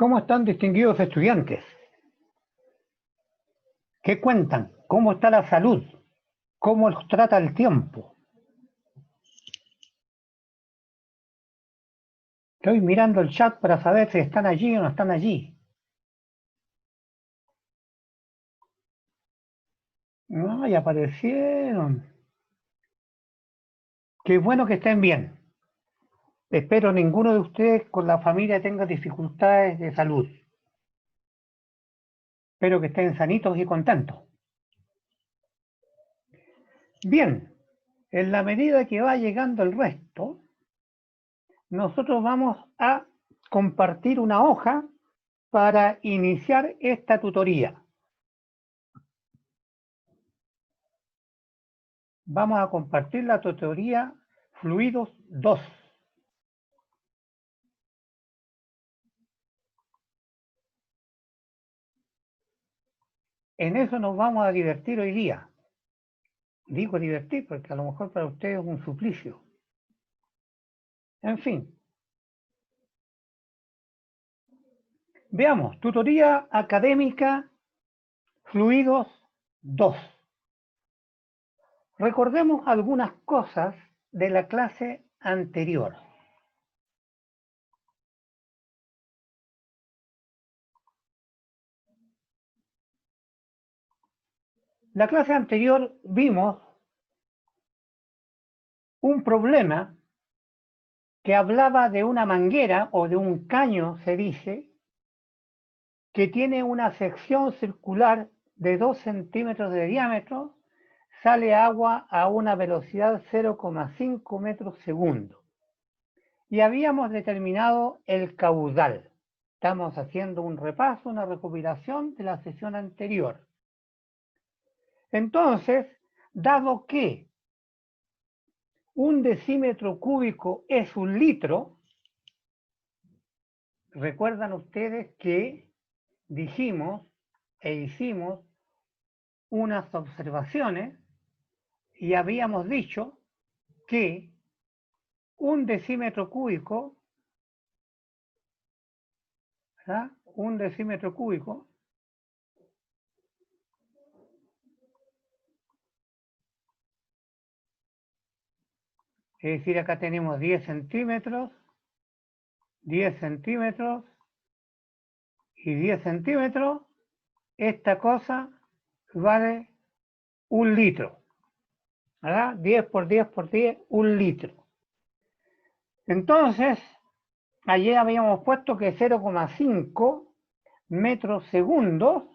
¿Cómo están, distinguidos estudiantes? ¿Qué cuentan? ¿Cómo está la salud? ¿Cómo los trata el tiempo? Estoy mirando el chat para saber si están allí o no están allí. Ay, aparecieron. Qué bueno que estén bien. Espero ninguno de ustedes con la familia tenga dificultades de salud. Espero que estén sanitos y contentos. Bien, en la medida que va llegando el resto, nosotros vamos a compartir una hoja para iniciar esta tutoría. Vamos a compartir la tutoría Fluidos 2. En eso nos vamos a divertir hoy día. Digo divertir porque a lo mejor para ustedes es un suplicio. En fin. Veamos, tutoría académica Fluidos 2. Recordemos algunas cosas de la clase anterior. La clase anterior vimos un problema que hablaba de una manguera o de un caño, se dice, que tiene una sección circular de 2 centímetros de diámetro, sale agua a una velocidad 0,5 metros segundo. Y habíamos determinado el caudal. Estamos haciendo un repaso, una recopilación de la sesión anterior. Entonces, dado que un decímetro cúbico es un litro, recuerdan ustedes que dijimos e hicimos unas observaciones y habíamos dicho que un decímetro cúbico, ¿verdad? Un decímetro cúbico es decir, acá tenemos 10 centímetros, 10 centímetros y 10 centímetros, esta cosa vale un litro, ¿verdad? 10 por 10 por 10, un litro. Entonces, ayer habíamos puesto que 0,5 metros segundos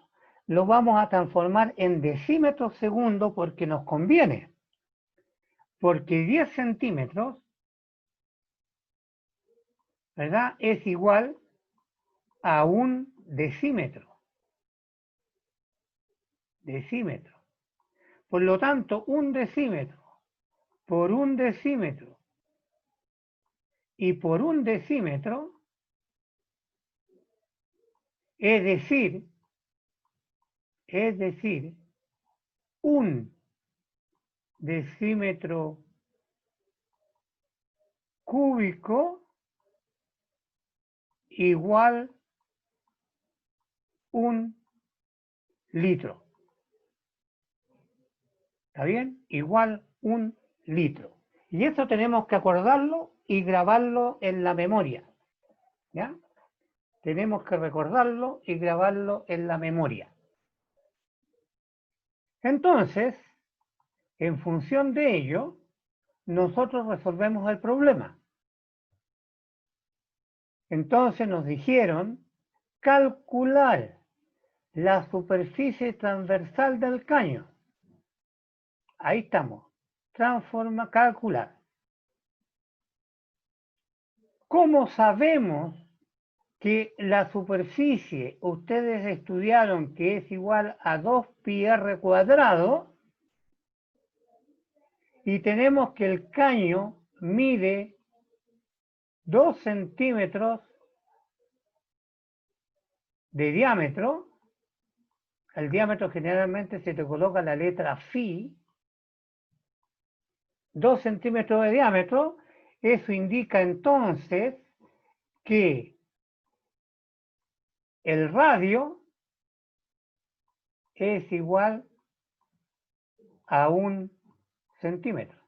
lo vamos a transformar en decímetros segundos porque nos conviene. Porque 10 centímetros, ¿verdad? Es igual a un decímetro. Decímetro. Por lo tanto, un decímetro por un decímetro y por un decímetro, es decir, un decímetro cúbico igual un litro. ¿Está bien? Igual un litro. Y eso tenemos que acordarlo y grabarlo en la memoria. ¿Ya? Tenemos que recordarlo y grabarlo en la memoria. Entonces, en función de ello, nosotros resolvemos el problema. Entonces nos dijeron calcular la superficie transversal del caño. Ahí estamos. Calcular. ¿Cómo sabemos que la superficie, ustedes estudiaron que es igual a 2πr cuadrado, y tenemos que el caño mide 2 centímetros de diámetro? El diámetro generalmente se te coloca la letra phi, 2 centímetros de diámetro. Eso indica entonces que el radio es igual a 1 centímetro.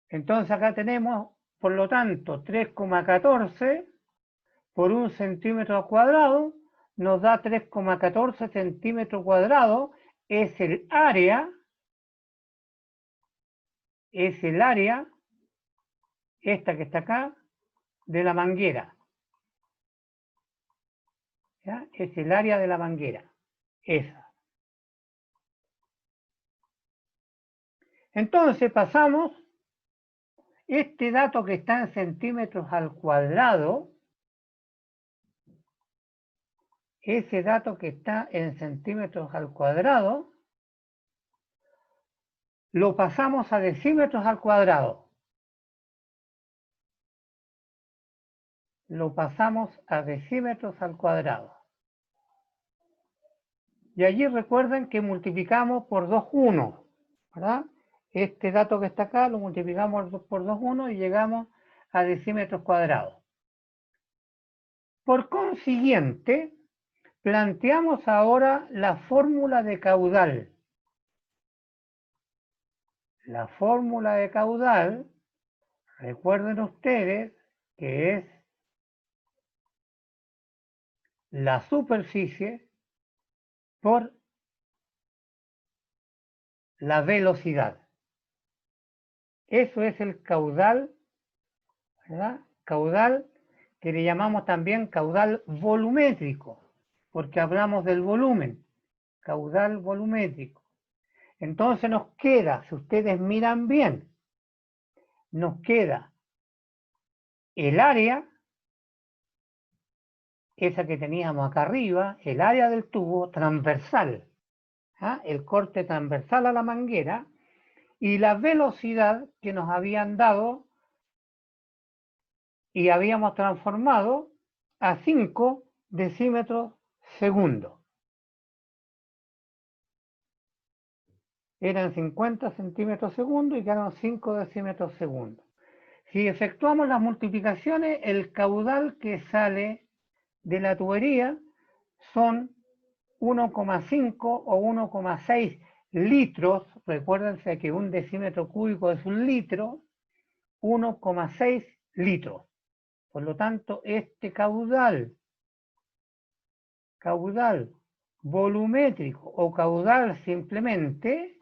Entonces acá tenemos, por lo tanto, 3,14 por 1 centímetro al cuadrado nos da 3,14 centímetros cuadrados, es el área, esta que está acá, de la manguera. ¿Ya? Es el área de la manguera, esa. Entonces pasamos este dato que está en centímetros al cuadrado, ese dato que está en centímetros al cuadrado, lo pasamos a decímetros al cuadrado. Lo pasamos a decímetros al cuadrado. Y allí recuerden que multiplicamos por 2,1, ¿verdad? Este dato que está acá lo multiplicamos por 2,1 y llegamos a decímetros cuadrados. Por consiguiente, planteamos ahora la fórmula de caudal. La fórmula de caudal, recuerden ustedes que es la superficie por la velocidad. Eso es el caudal, ¿verdad? Caudal que le llamamos también caudal volumétrico, porque hablamos del volumen, caudal volumétrico. Entonces nos queda, si ustedes miran bien, nos queda el área, esa que teníamos acá arriba, el área del tubo transversal, ¿ah? El corte transversal a la manguera, y la velocidad que nos habían dado y habíamos transformado a 5 decímetros segundo. Eran 50 centímetros segundo y quedaron 5 decímetros segundo. Si efectuamos las multiplicaciones, el caudal que sale de la tubería son 1,5 o 1,6 litros. Recuérdense que un decímetro cúbico es un litro, 1,6 litros. Por lo tanto, este caudal volumétrico o caudal simplemente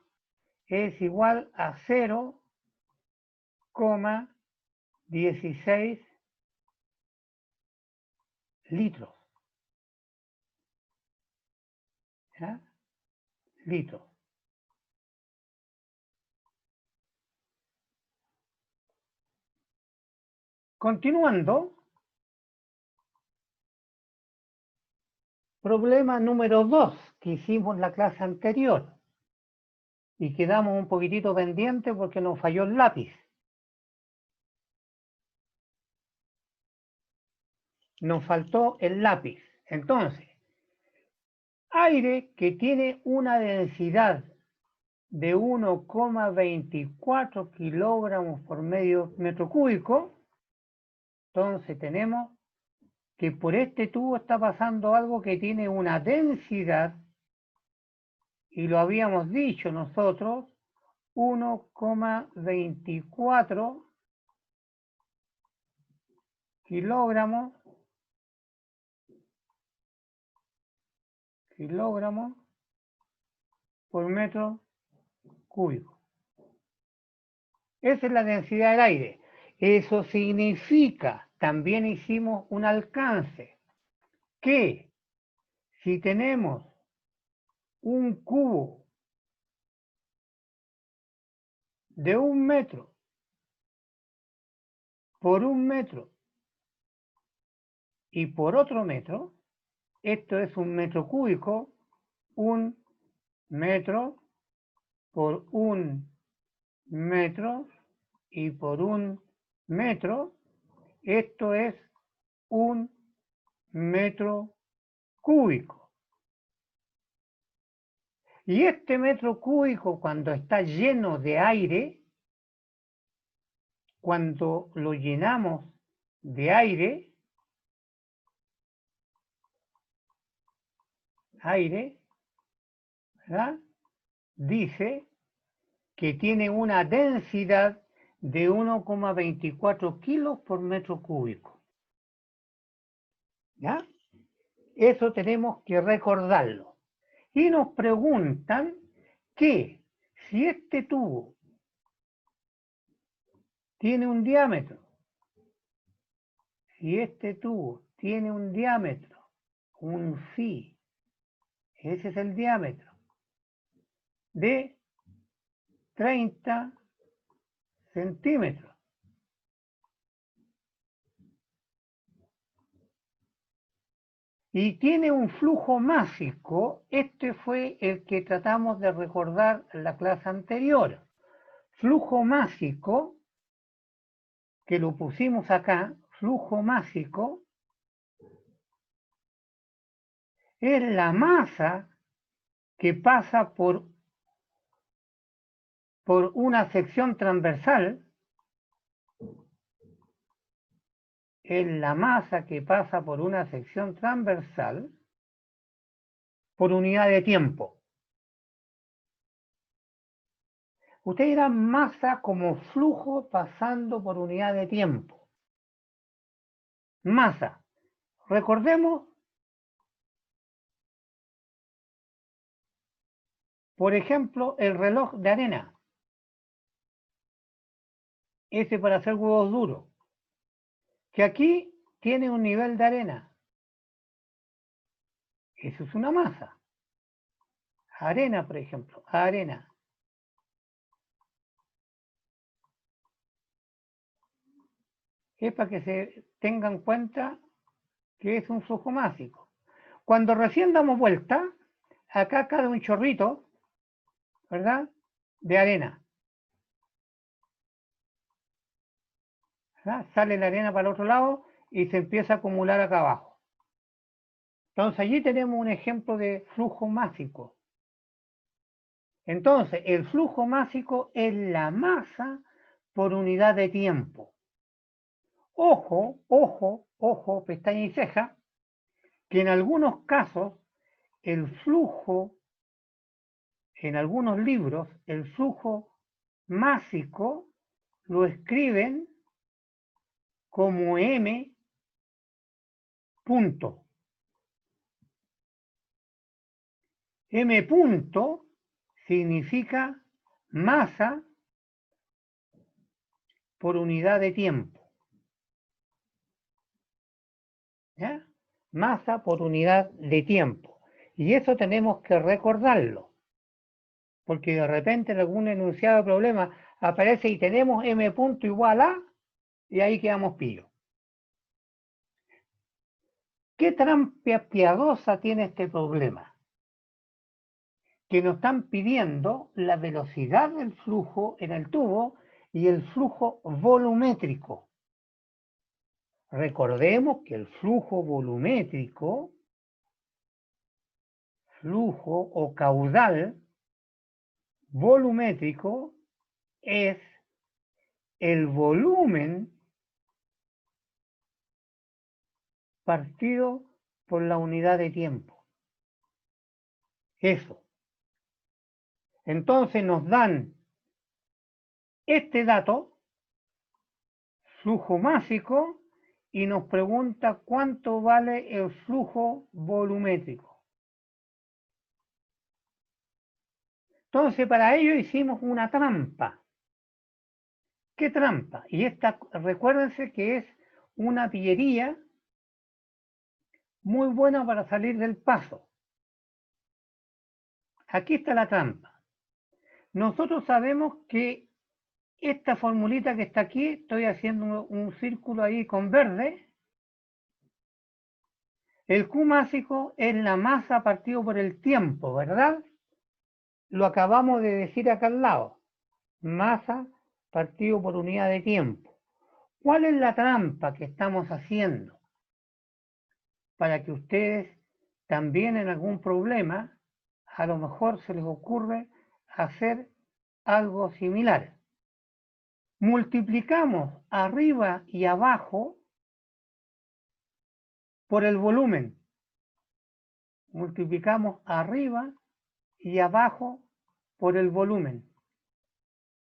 es igual a 0,16 litros. ¿Ya? Litros. Continuando, problema número 2 que hicimos en la clase anterior y quedamos un poquitito pendientes porque nos falló el lápiz. Nos faltó el lápiz. Entonces, aire que tiene una densidad de 1,24 kilogramos por medio metro cúbico, entonces tenemos que por este tubo está pasando algo que tiene una densidad, y lo habíamos dicho nosotros, 1,24 kilogramos por metro cúbico. Esa es la densidad del aire. Eso significa, también hicimos un alcance, que si tenemos un cubo de 1 metro por 1 metro y por otro metro, esto es un metro cúbico, 1 metro por 1 metro y por 1 metro, esto es 1 metro cúbico. Y este metro cúbico, cuando está lleno de aire, cuando lo llenamos de aire, aire, ¿verdad? Dice que tiene una densidad de 1,24 kilos por metro cúbico. ¿Ya? Eso tenemos que recordarlo. Y nos preguntan que si este tubo tiene un diámetro, un phi, ese es el diámetro, de 30 centímetros. Y tiene un flujo másico, este fue el que tratamos de recordar en la clase anterior. Flujo másico, que lo pusimos acá, flujo másico, es la masa que pasa por una sección transversal, es la masa que pasa por una sección transversal por unidad de tiempo. Usted dirá masa como flujo pasando por unidad de tiempo. Masa. Recordemos, por ejemplo, el reloj de arena. Ese para hacer huevos duros. Que aquí tiene un nivel de arena. Eso es una masa. Arena, por ejemplo. Arena. Es para que se tengan cuenta que es un flujo másico. Cuando recién damos vuelta, acá cae un chorrito, ¿verdad? De arena. ¿Verdad? Sale la arena para el otro lado y se empieza a acumular acá abajo. Entonces allí tenemos un ejemplo de flujo másico. Entonces el flujo másico es la masa por unidad de tiempo. Ojo, ojo, ojo, pestaña y ceja, que en algunos casos el flujo, en algunos libros, el flujo másico lo escriben como M punto. M punto significa masa por unidad de tiempo. ¿Ya? Masa por unidad de tiempo. Y eso tenemos que recordarlo. Porque de repente en algún enunciado de problema aparece y tenemos M punto igual a, y ahí quedamos pillos. ¿Qué trampa piadosa tiene este problema? Que nos están pidiendo la velocidad del flujo en el tubo y el flujo volumétrico. Recordemos que el flujo volumétrico, flujo o caudal volumétrico, es el volumen partido por la unidad de tiempo. Eso. Entonces nos dan este dato, flujo másico, y nos pregunta cuánto vale el flujo volumétrico. Entonces para ello hicimos una trampa. ¿Qué trampa? Y esta, recuérdense que es una pillería muy buena para salir del paso. Aquí está la trampa. Nosotros sabemos que esta formulita que está aquí, estoy haciendo un círculo ahí con verde. El Q másico es la masa partido por el tiempo, ¿verdad? Lo acabamos de decir acá al lado. Masa partido por unidad de tiempo. ¿Cuál es la trampa que estamos haciendo? Para que ustedes también en algún problema, a lo mejor se les ocurre hacer algo similar. Multiplicamos arriba y abajo por el volumen. multiplicamos arriba y abajo por el volumen.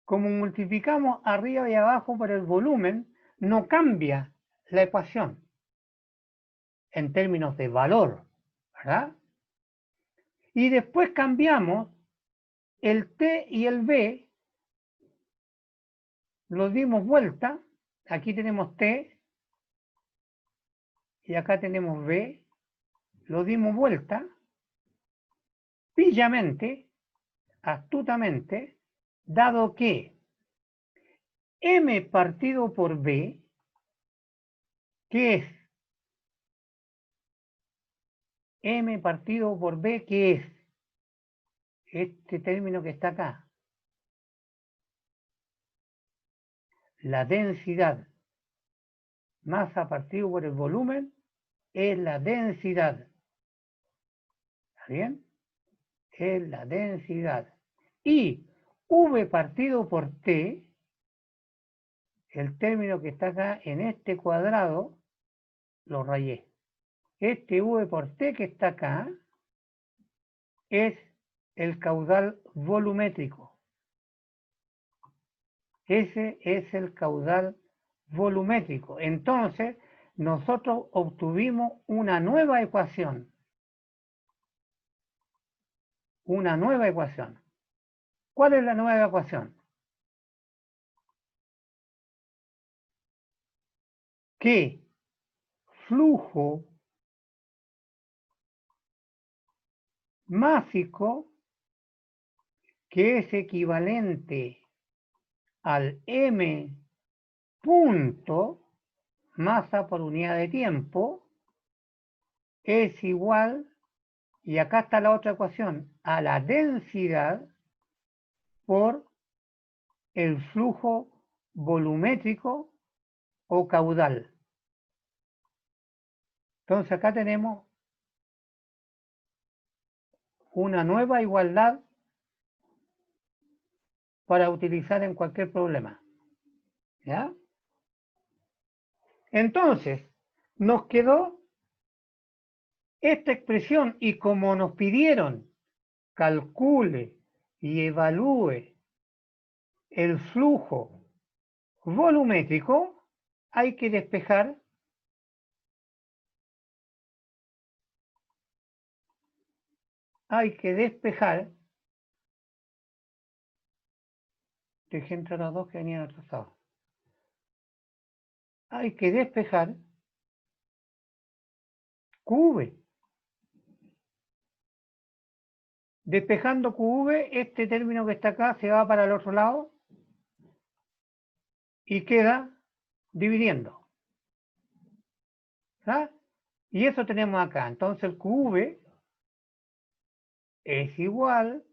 Como multiplicamos arriba y abajo por el volumen, no cambia la ecuación en términos de valor, ¿verdad? Y después cambiamos el T y el B, lo dimos vuelta, aquí tenemos T y acá tenemos B, lo dimos vuelta, pillamente, astutamente, dado que M partido por B, ¿qué es? M partido por B, ¿qué es? Este término que está acá. La densidad. Masa partido por el volumen es la densidad. ¿Está bien? Es la densidad. Y V partido por T, el término que está acá en este cuadrado, lo rayé. Este V por T que está acá es el caudal volumétrico. Ese es el caudal volumétrico. Entonces, nosotros obtuvimos una nueva ecuación. Una nueva ecuación. ¿Cuál es la nueva ecuación? Que flujo másico, que es equivalente al m punto, masa por unidad de tiempo, es igual, y acá está la otra ecuación, a la densidad por el flujo volumétrico o caudal. Entonces acá tenemos una nueva igualdad para utilizar en cualquier problema. ¿Ya? Entonces, nos quedó esta expresión y como nos pidieron calcule y evalúe el flujo volumétrico, hay que despejar dejé entrar los dos que venían atrasados. Hay que despejar QV. Despejando QV, este término que está acá se va para el otro lado y queda dividiendo. ¿Ah? Y eso tenemos acá. Entonces el QV es igual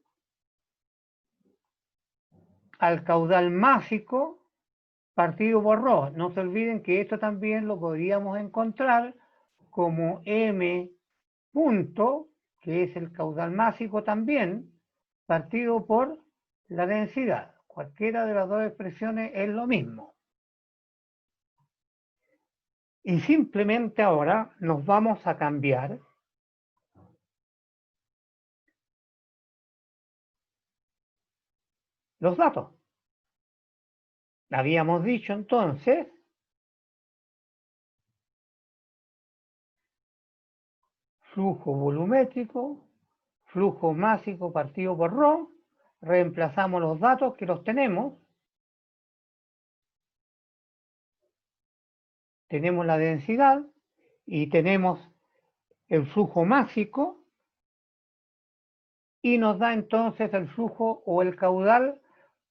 al caudal másico partido por ρ. No se olviden que esto también lo podríamos encontrar como m punto, que es el caudal másico también, partido por la densidad. Cualquiera de las dos expresiones es lo mismo. Y simplemente ahora nos vamos a cambiar los datos. Habíamos dicho entonces flujo volumétrico, flujo másico partido por ρ, reemplazamos los datos que los tenemos la densidad y tenemos el flujo másico y nos da entonces el flujo o el caudal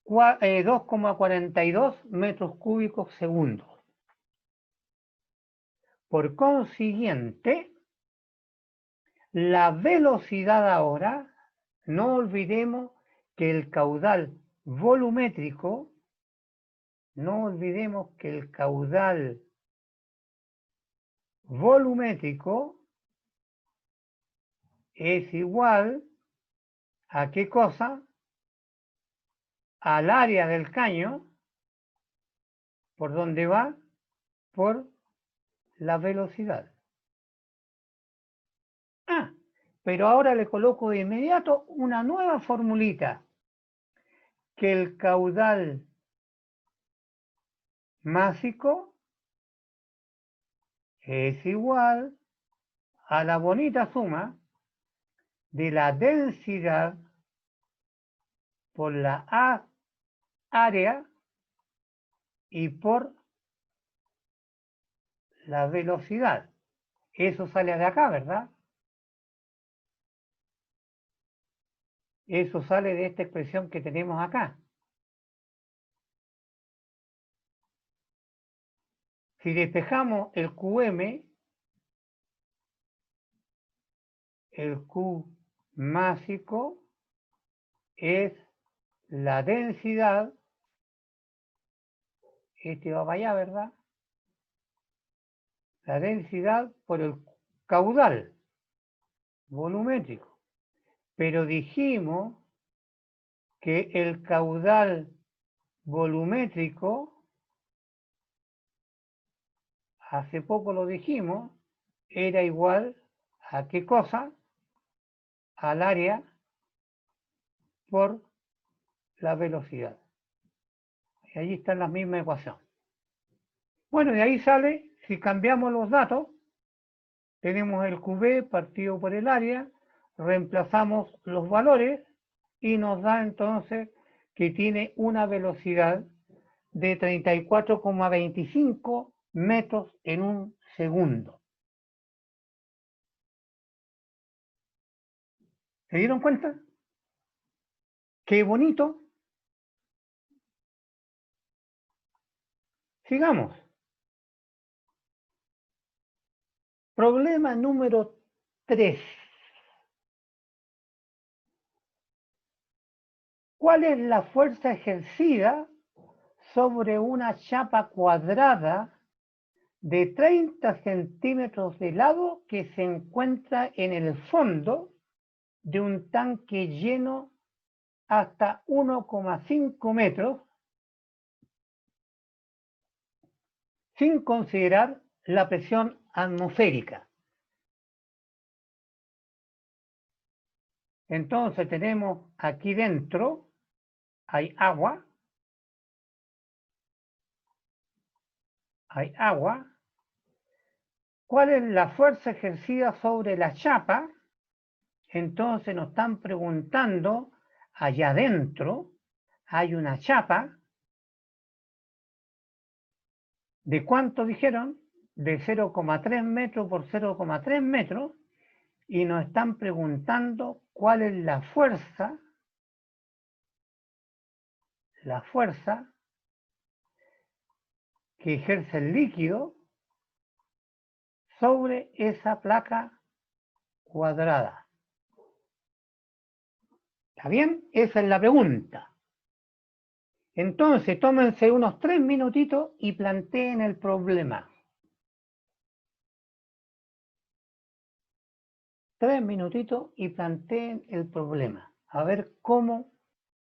2,42 metros cúbicos segundo. Por consiguiente, la velocidad ahora, no olvidemos que el caudal volumétrico, es igual a ¿qué cosa? Al área del caño, por donde va, por la velocidad. pero ahora le coloco de inmediato una nueva formulita, que el caudal másico es igual a la bonita suma de la densidad por la área y por la velocidad. Eso sale de acá, ¿verdad? Eso sale de esta expresión que tenemos acá. Si despejamos el QM, el Q másico es la densidad, este va para allá, ¿verdad? La densidad por el caudal volumétrico. Pero dijimos que el caudal volumétrico, hace poco lo dijimos, era igual a ¿qué cosa? Al área por la velocidad. Y ahí está la misma ecuación. Bueno, de ahí sale, si cambiamos los datos, tenemos el QB partido por el área, reemplazamos los valores y nos da entonces que tiene una velocidad de 34,25 metros en un segundo. ¿Se dieron cuenta? ¡Qué bonito! Sigamos. Problema número 3. ¿Cuál es la fuerza ejercida sobre una chapa cuadrada de 30 centímetros de lado que se encuentra en el fondo de un tanque lleno hasta 1,5 metros, sin considerar la presión atmosférica? Entonces tenemos aquí dentro, hay agua, ¿Cuál es la fuerza ejercida sobre la chapa? Entonces nos están preguntando, allá adentro hay una chapa, ¿de cuánto dijeron? De 0,3 metros por 0,3 metros, y nos están preguntando cuál es la fuerza que ejerce el líquido sobre esa placa cuadrada. ¿Está bien? Esa es la pregunta. Entonces, tómense unos 3 minutitos y planteen el problema. 3 minutitos y planteen el problema. A ver cómo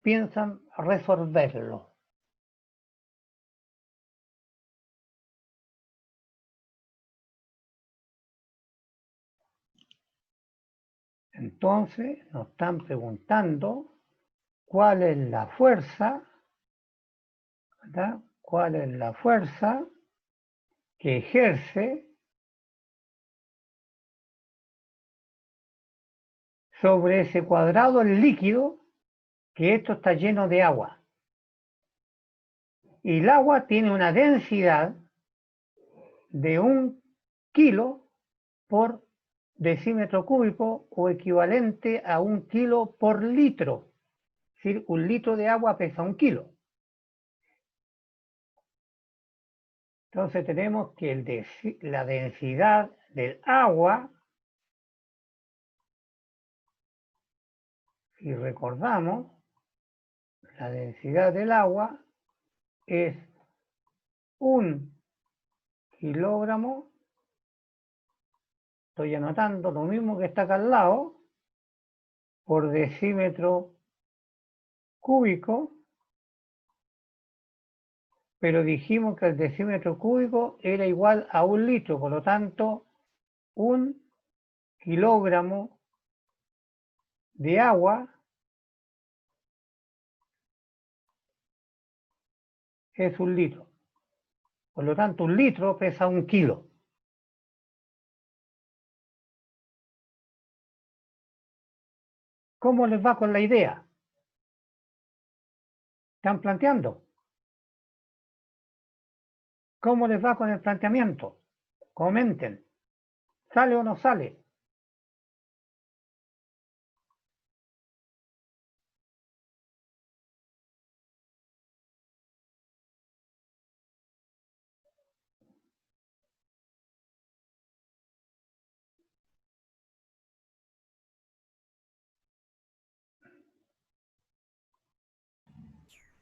piensan resolverlo. Entonces, nos están preguntando cuál es la fuerza, ¿verdad? ¿Cuál es la fuerza que ejerce sobre ese cuadrado el líquido, que esto está lleno de agua? Y el agua tiene una densidad de 1 kilo por decímetro cúbico, o equivalente a 1 kilo por litro. Es decir, 1 litro de agua pesa 1 kilo. Entonces tenemos que la densidad del agua, si recordamos, la densidad del agua es 1 kilogramo, estoy anotando lo mismo que está acá al lado, por decímetro cúbico, pero dijimos que el decímetro cúbico era igual a 1 litro, por lo tanto, 1 kilogramo de agua es 1 litro. Por lo tanto, 1 litro pesa 1 kilo. ¿Cómo les va con la idea? ¿Están planteando? ¿Cómo les va con el planteamiento? Comenten. ¿Sale o no sale?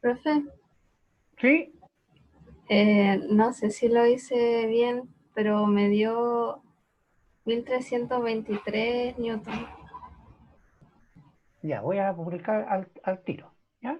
Profe, ¿Sí? no sé si lo hice bien, pero me dio 1323 newton. Ya, voy a publicar al tiro. ¿Ya?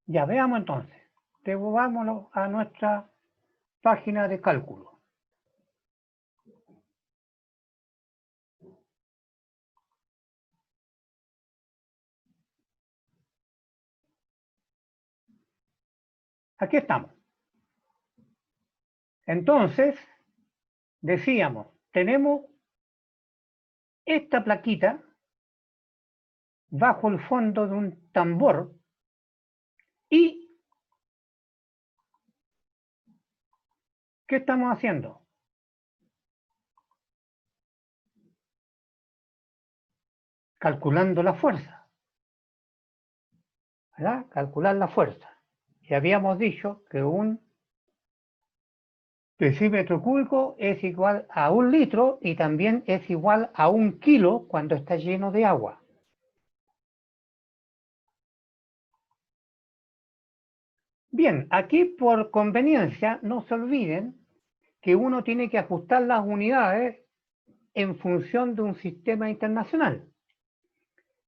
Ya, veamos entonces. Devolvámonos a nuestra página de cálculo. Aquí estamos. Entonces, decíamos, tenemos esta plaquita bajo el fondo de un tambor y ¿qué estamos haciendo? Calculando la fuerza, ¿verdad? Calcular la fuerza. Y habíamos dicho que un decímetro cúbico es igual a 1 litro y también es igual a 1 kilo cuando está lleno de agua. Bien, aquí por conveniencia no se olviden que uno tiene que ajustar las unidades en función de un sistema internacional.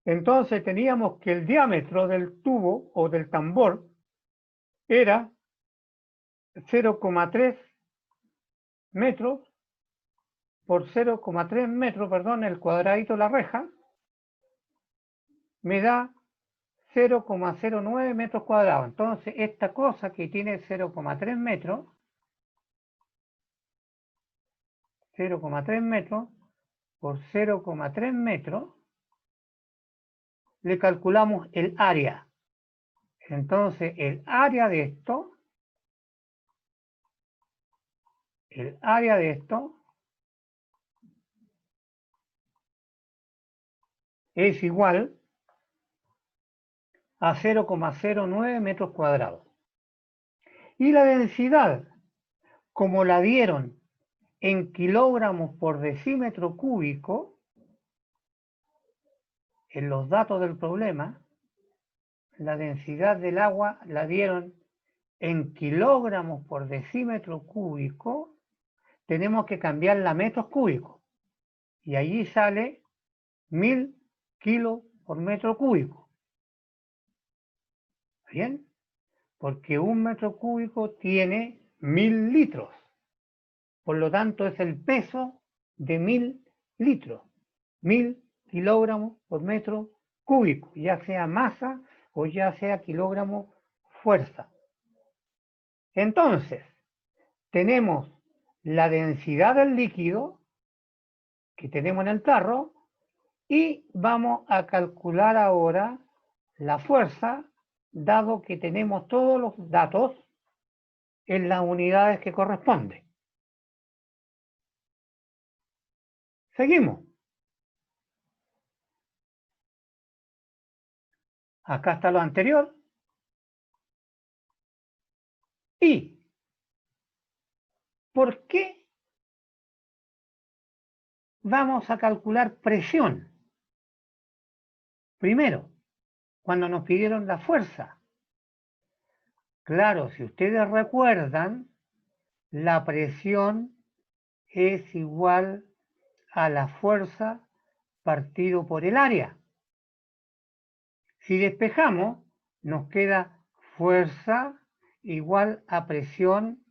Entonces teníamos que el diámetro del tubo o del tambor era 0,3 metros por 0,3 metros, perdón, el cuadradito de la reja, me da 0,09 metros cuadrados. Entonces, esta cosa que tiene 0,3 metros, 0,3 metros por 0,3 metros, le calculamos el área. Entonces, el área de esto es igual a 0,09 metros cuadrados. Y la densidad, como la dieron en kilogramos por decímetro cúbico, en los datos del problema, la densidad del agua la dieron en kilogramos por decímetro cúbico, tenemos que cambiarla a metros cúbicos. Y allí sale 1000 kilos por metro cúbico. ¿Bien? Porque 1 metro cúbico tiene 1000 litros. Por lo tanto, es el peso de 1000 litros, 1000 kilogramos por metro cúbico, ya sea masa o ya sea kilogramo fuerza. Entonces, tenemos la densidad del líquido que tenemos en el tarro y vamos a calcular ahora la fuerza, dado que tenemos todos los datos en las unidades que corresponden. Seguimos. Acá está lo anterior. ¿Y por qué vamos a calcular presión? Primero, cuando nos pidieron la fuerza. Claro, si ustedes recuerdan, la presión es igual a la fuerza partido por el área. Si despejamos, nos queda fuerza igual a presión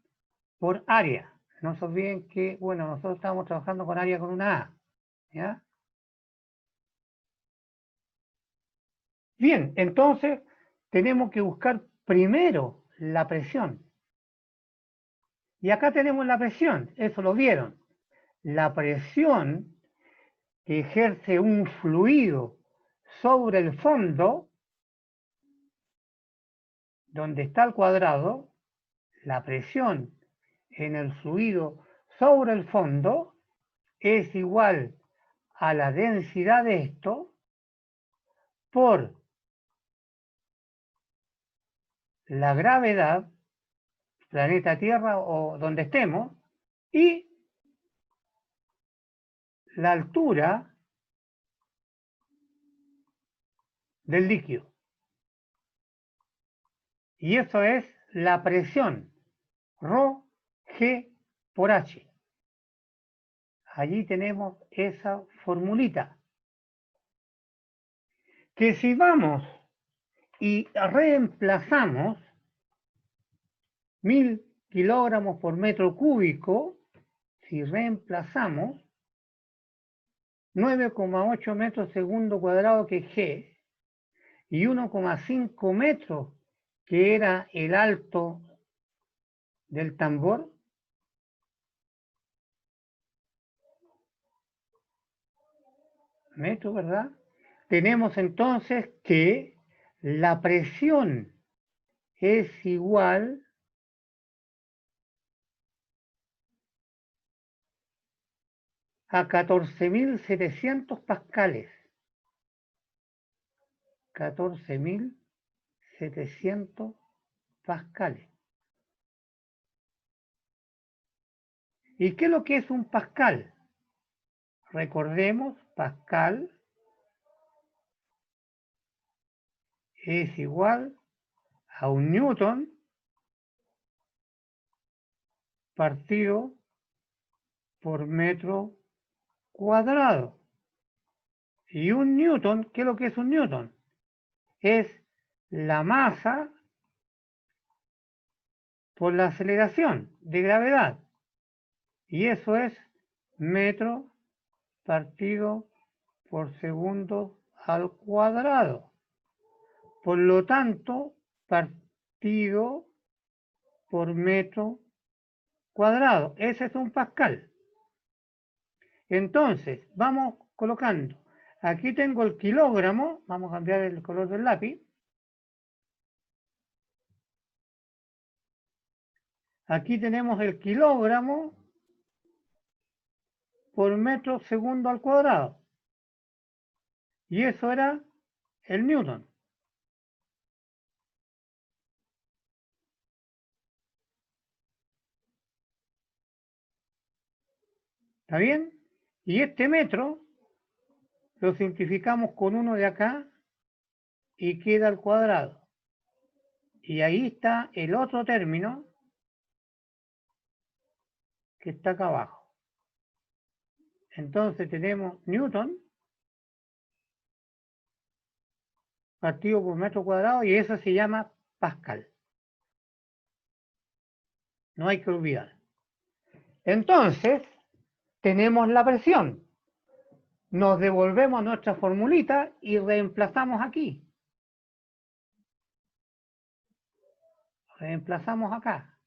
por área. No se olviden que, bueno, nosotros estamos trabajando con área con una A, ¿ya? Bien, entonces tenemos que buscar primero la presión. Y acá tenemos la presión, eso lo vieron. La presión que ejerce un fluido sobre el fondo, donde está el cuadrado, la presión en el fluido sobre el fondo es igual a la densidad de esto por la gravedad, planeta Tierra o donde estemos, y la altura del líquido. Y eso es la presión, Rho G por H. Allí tenemos esa formulita. Que si vamos y reemplazamos 1000 kilogramos por metro cúbico, si reemplazamos 9,8 metros segundo cuadrado que es G y 1,5 metros que era el alto del tambor, metro, ¿verdad? Tenemos entonces que la presión es igual a 14.700 pascales. 14.700 pascales. ¿Y qué es lo que es un pascal? Recordemos, pascal es igual a un newton partido por metro cuadrado. Y un newton, ¿qué es lo que es un newton? Es la masa por la aceleración de gravedad. Y eso es metro partido por segundo al cuadrado. Por lo tanto, partido por metro cuadrado. Ese es un pascal. Entonces, vamos colocando. Aquí tengo el kilogramo. Vamos a cambiar el color del lápiz. Aquí tenemos el kilogramo por metro segundo al cuadrado. Y eso era el newton. ¿Está bien? Y este metro lo simplificamos con uno de acá y queda al cuadrado. Y ahí está el otro término que está acá abajo. Entonces tenemos newton partido por metro cuadrado y eso se llama pascal. No hay que olvidar. Entonces, tenemos la presión. Nos devolvemos a nuestra formulita y reemplazamos aquí. Reemplazamos acá.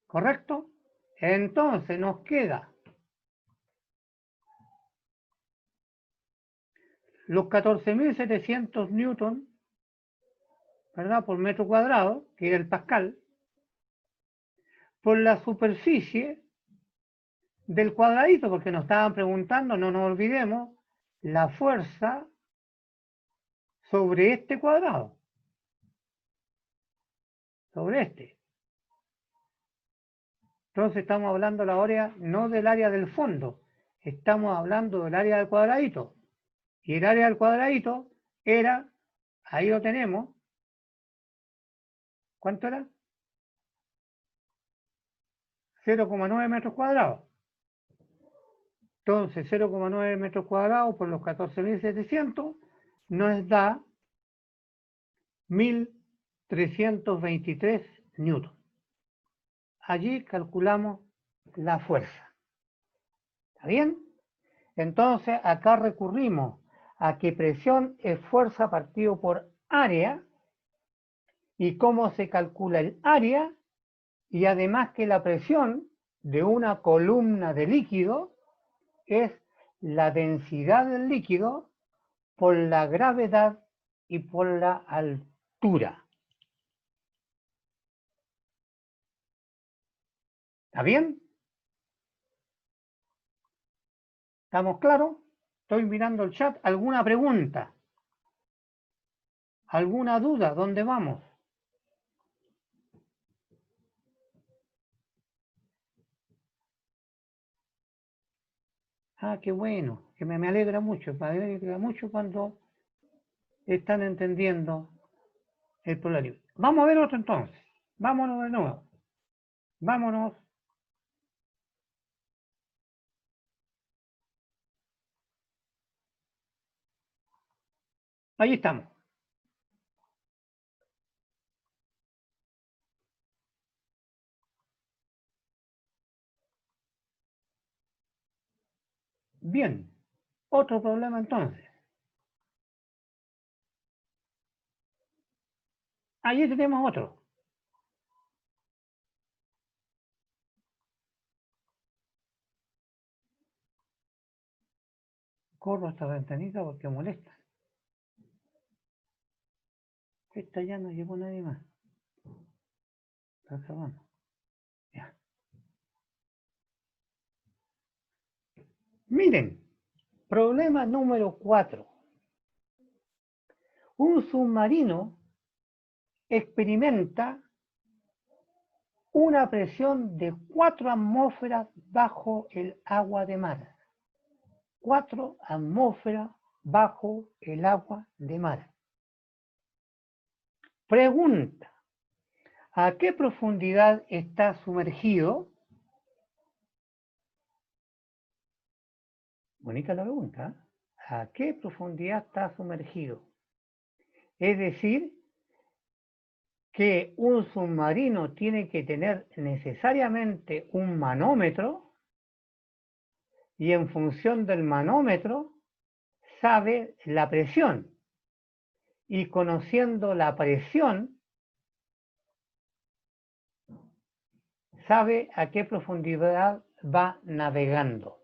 ¿Correcto? Entonces nos queda los 14.700 newton, ¿verdad? Por metro cuadrado, que era el pascal, por la superficie del cuadradito, porque nos estaban preguntando, no nos olvidemos, la fuerza sobre este cuadrado, sobre este. Entonces estamos hablando la área, no del área del fondo, estamos hablando del área del cuadradito. Y el área del cuadradito era, ahí lo tenemos, ¿cuánto era? 0,9 metros cuadrados. Entonces 0,9 metros cuadrados por los 14.700 nos da 1.323 newton. Allí calculamos la fuerza. ¿Está bien? Entonces acá recurrimos a que presión es fuerza partido por área y cómo se calcula el área y además que la presión de una columna de líquido es la densidad del líquido por la gravedad y por la altura. ¿Está bien? ¿Estamos claros? Estoy mirando el chat. ¿Alguna pregunta? ¿Alguna duda? ¿Dónde vamos? Ah, qué bueno, que me alegra mucho cuando están entendiendo el problema. Vamos a ver otro entonces. Vámonos de nuevo. Vámonos. Ahí estamos. Bien. Otro problema entonces. Ahí tenemos otro. Corro esta ventanita porque molesta. Esta ya no llegó nadie más. Está cerrando. Ya. Miren, problema número 4. Un submarino experimenta una presión de 4 atmósferas bajo el agua de mar. 4 atmósferas bajo el agua de mar. Pregunta, ¿a qué profundidad está sumergido? Bonita la pregunta. ¿A qué profundidad está sumergido? Es decir, que un submarino tiene que tener necesariamente un manómetro y en función del manómetro sabe la presión y conociendo la presión sabe a qué profundidad va navegando.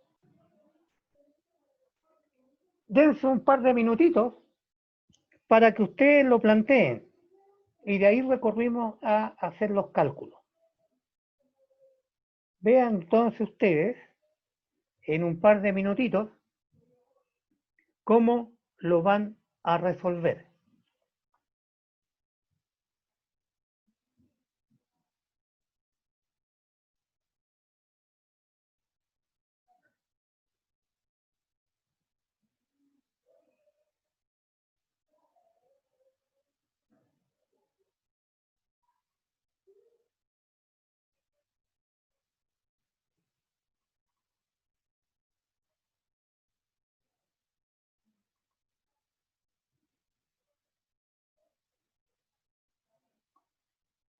Dense un par de minutitos para que ustedes lo planteen y de ahí recorrimos a hacer los cálculos. Vean entonces ustedes en un par de minutitos cómo lo van a resolver.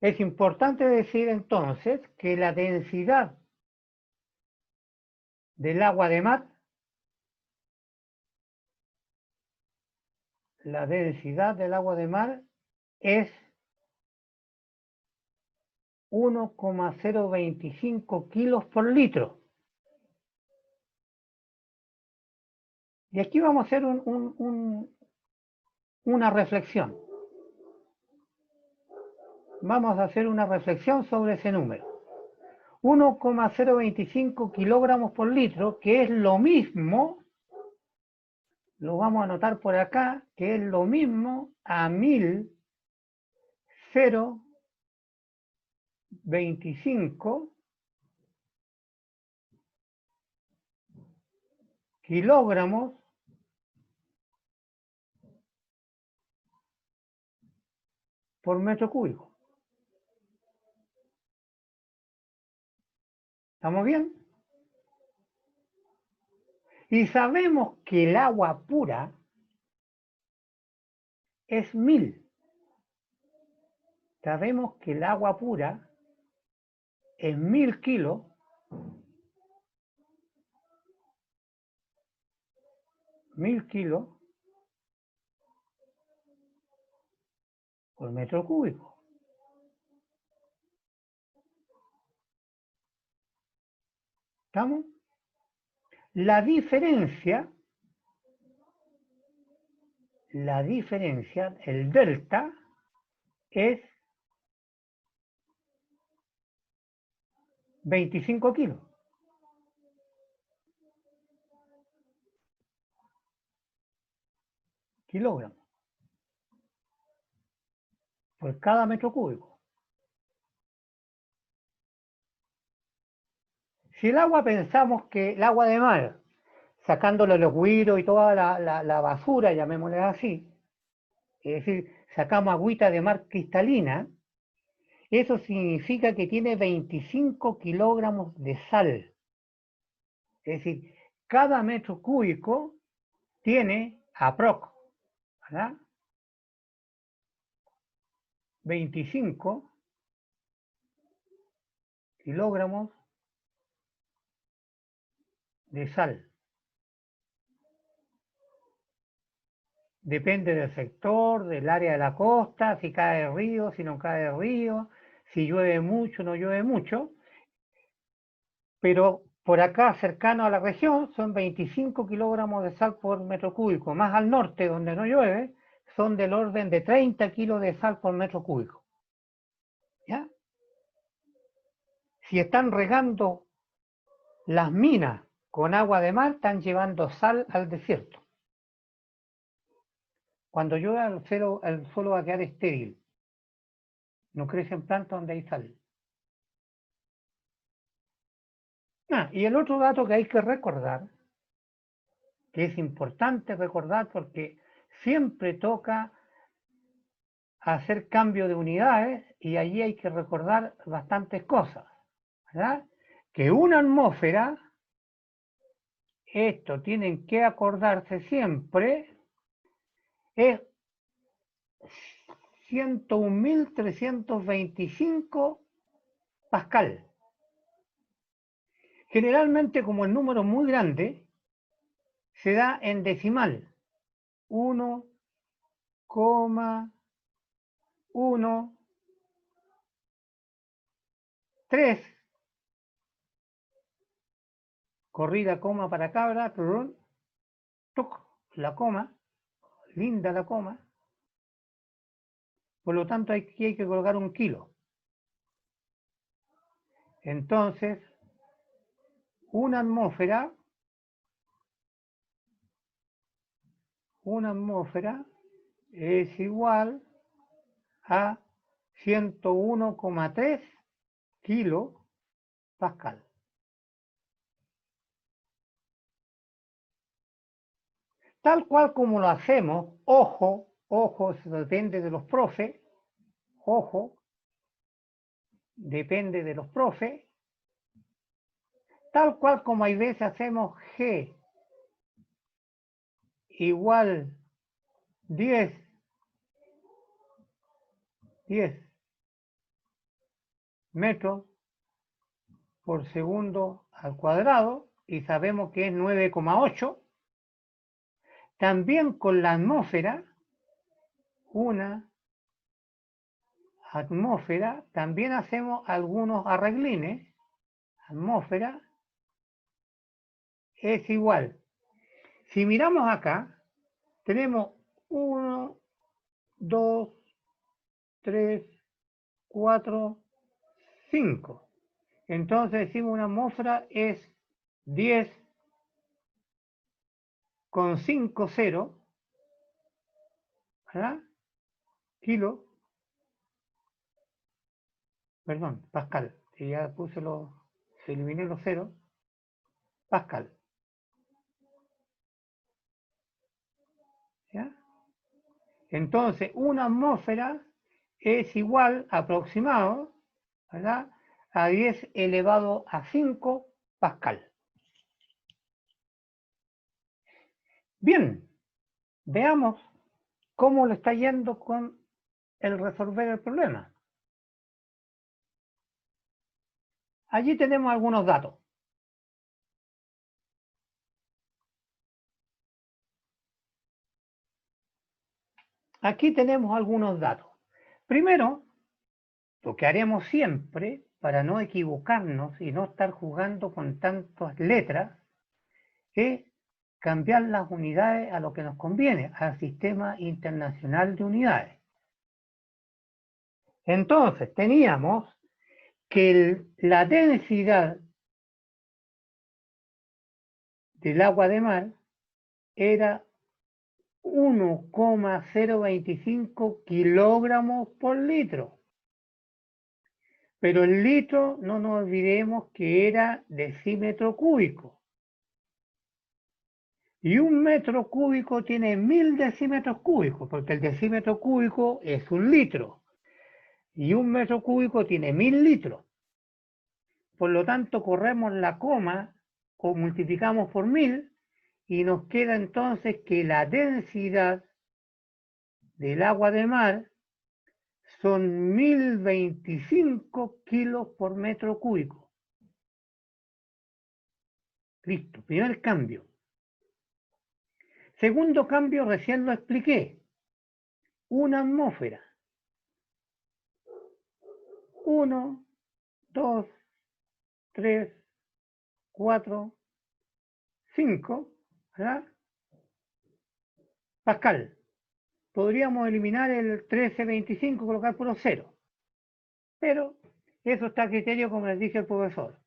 Es importante decir entonces que la densidad del agua de mar, la densidad del agua de mar es 1,025 kilos por litro. Y aquí vamos a hacer una reflexión. Vamos a hacer una reflexión sobre ese número. 1,025 kilogramos por litro, que es lo mismo, lo vamos a anotar por acá, que es lo mismo a 1025 kilogramos por metro cúbico. ¿Estamos bien? Y sabemos que el agua pura es 1000. Sabemos que el agua pura es 1000 kilos por metro cúbico. ¿Estamos? La diferencia, el delta, es 25 kilos. Kilogramos por cada metro cúbico. Si el agua pensamos que el agua de mar, sacándole los güiros y toda la basura, llamémosle así, es decir, sacamos agüita de mar cristalina, eso significa que tiene 25 kilogramos de sal. Es decir, cada metro cúbico tiene aprox, ¿verdad? 25 kilogramos de sal. Depende del sector, del área de la costa, si cae el río, si no cae el río, si llueve mucho, no llueve mucho. Pero por acá, cercano a la región, son 25 kilogramos de sal por metro cúbico. Más al norte, donde no llueve, son del orden de 30 kilos de sal por metro cúbico. ¿Ya? Si están regando las minas con agua de mar, están llevando sal al desierto. Cuando llueve, el suelo va a quedar estéril. No crecen plantas donde hay sal. Y el otro dato que hay que recordar, que es importante recordar porque siempre toca hacer cambio de unidades y allí hay que recordar bastantes cosas, ¿verdad? Que una atmósfera, esto tienen que acordarse siempre, es 101.325 pascal. Generalmente, como el número es muy grande, se da en decimal. 1,13, corrida coma para cabra, toc, la coma, linda la coma, por lo tanto aquí hay que colocar 1 kilo. Entonces, una atmósfera es igual a 101,3 kilos pascal. Tal cual como lo hacemos, ojo, eso depende de los profes, depende de los profes, tal cual como hay veces hacemos G igual 10 metros por segundo al cuadrado, y sabemos que es 9,8. También con la atmósfera, una atmósfera, también hacemos algunos arreglines. Atmósfera es igual. Si miramos acá, tenemos 1, 2, 3, 4, 5. Entonces decimos una atmósfera es 10,50, ¿verdad? Kilo, perdón, pascal. Si ya puse se eliminé los ceros, pascal. ¿Ya? Entonces, una atmósfera es igual, aproximado, ¿verdad?, a 10 elevado a 5 pascal. Bien, veamos cómo le está yendo con el resolver el problema. Allí tenemos algunos datos. Aquí tenemos algunos datos. Primero, lo que haremos siempre para no equivocarnos y no estar jugando con tantas letras es cambiar las unidades a lo que nos conviene, al sistema internacional de unidades. Entonces, teníamos que la densidad del agua de mar era 1,025 kilogramos por litro. Pero el litro, no nos olvidemos que era decímetro cúbico. Y un metro cúbico tiene 1000 decímetros cúbicos, porque el decímetro cúbico es un litro. Y un metro cúbico tiene 1000 litros. Por lo tanto, corremos la coma o multiplicamos por 1000 y nos queda entonces que la densidad del agua de mar son 1025 kilos por metro cúbico. Listo, primer cambio. Segundo cambio, recién lo expliqué. Una atmósfera. 1, 2, 3, 4, 5, ¿verdad? Pascal. Podríamos eliminar el 1325, colocar puro cero. Pero eso está a criterio, como les dije el profesor.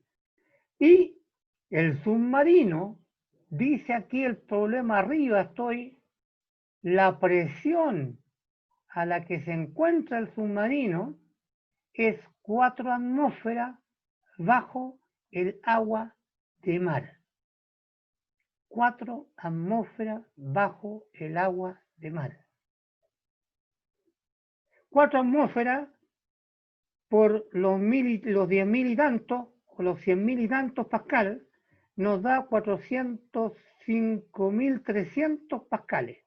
Y el submarino, dice aquí el problema arriba, la presión a la que se encuentra el submarino es 4 atmósferas bajo el agua de mar. 4 atmósferas bajo el agua de mar. 4 atmósferas por los 10.000 y tantos, o los 100.000 y tantos pascal, nos da 405.300 pascales.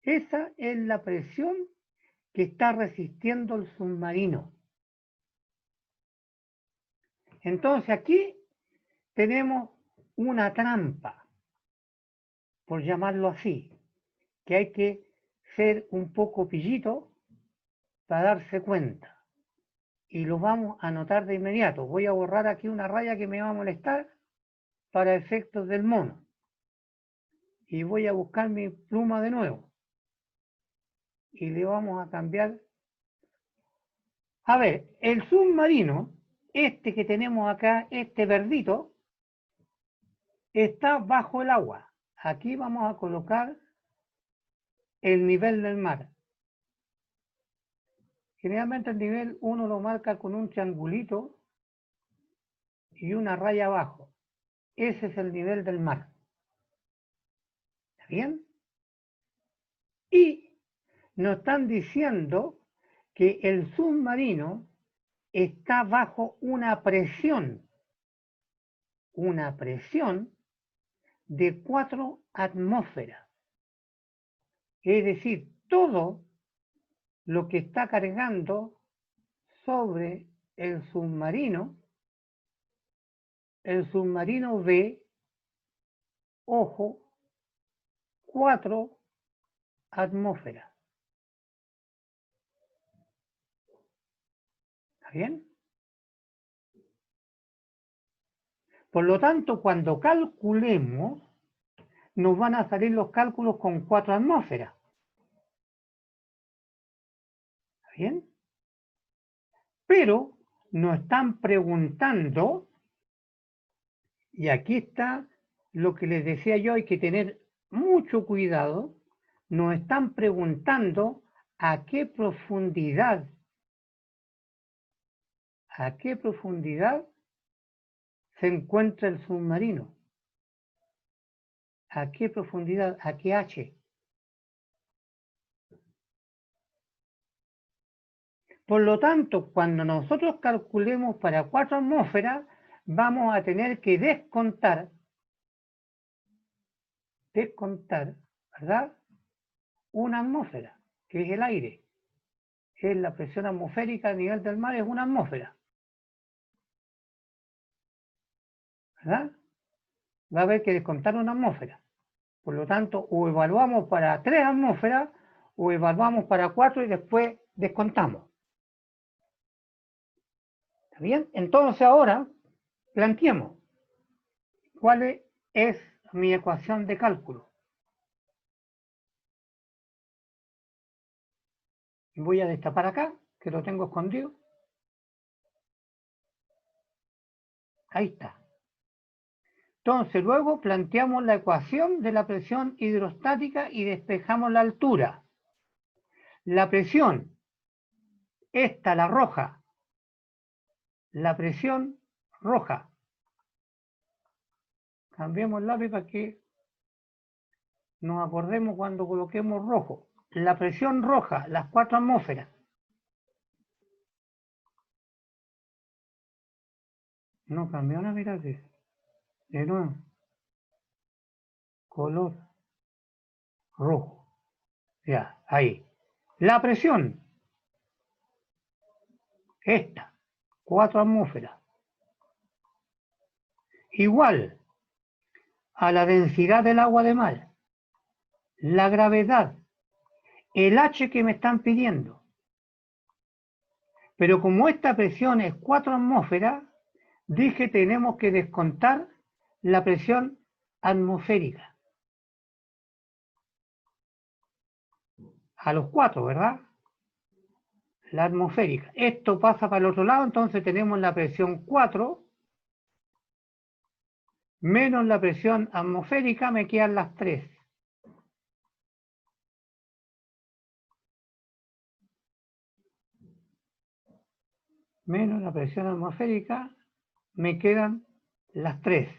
Esa es la presión que está resistiendo el submarino. Entonces aquí tenemos una trampa, por llamarlo así, que hay que ser un poco pillito para darse cuenta. Y lo vamos a anotar de inmediato. Voy a borrar aquí una raya que me va a molestar para efectos del mono. Y voy a buscar mi pluma de nuevo. Y le vamos a cambiar. A ver, el submarino, este que tenemos acá, este verdito, está bajo el agua. Aquí vamos a colocar el nivel del mar. Generalmente el nivel uno lo marca con un triangulito y una raya abajo. Ese es el nivel del mar. ¿Está bien? Y nos están diciendo que el submarino está bajo una presión de 4 atmósferas. Es decir, todo lo que está cargando sobre el submarino el submarino ve, ojo, 4 atmósferas. ¿Está bien? Por lo tanto, cuando calculemos, nos van a salir los cálculos con 4 atmósferas. ¿Está bien? Pero nos están preguntando, y aquí está lo que les decía yo, hay que tener mucho cuidado, nos están preguntando a qué profundidad se encuentra el submarino. ¿A qué profundidad? ¿A qué H? Por lo tanto, cuando nosotros calculemos para 4 atmósferas, vamos a tener que descontar, ¿verdad? Una atmósfera, que es el aire. Es la presión atmosférica a nivel del mar, es una atmósfera. ¿Verdad? Va a haber que descontar una atmósfera. Por lo tanto, o evaluamos para 3 atmósferas, o evaluamos para 4 y después descontamos. ¿Está bien? Entonces ahora planteemos cuál es mi ecuación de cálculo. Voy a destapar acá, que lo tengo escondido. Ahí está. Entonces luego planteamos la ecuación de la presión hidrostática y despejamos la altura. La presión, esta, la roja, la presión roja. Cambiemos el lápiz para que nos acordemos cuando coloquemos rojo. La presión roja, las 4 atmósferas. No cambió la mirada. De nuevo. Color rojo. Ya, ahí. La presión, esta, 4 atmósferas. Igual a la densidad del agua de mar, la gravedad, el H que me están pidiendo. Pero como esta presión es 4 atmósferas, dije tenemos que descontar la presión atmosférica. A los 4, ¿verdad? La atmosférica. Esto pasa para el otro lado, entonces tenemos la presión 4 menos la presión atmosférica, me quedan las 3. Menos la presión atmosférica, me quedan las 3.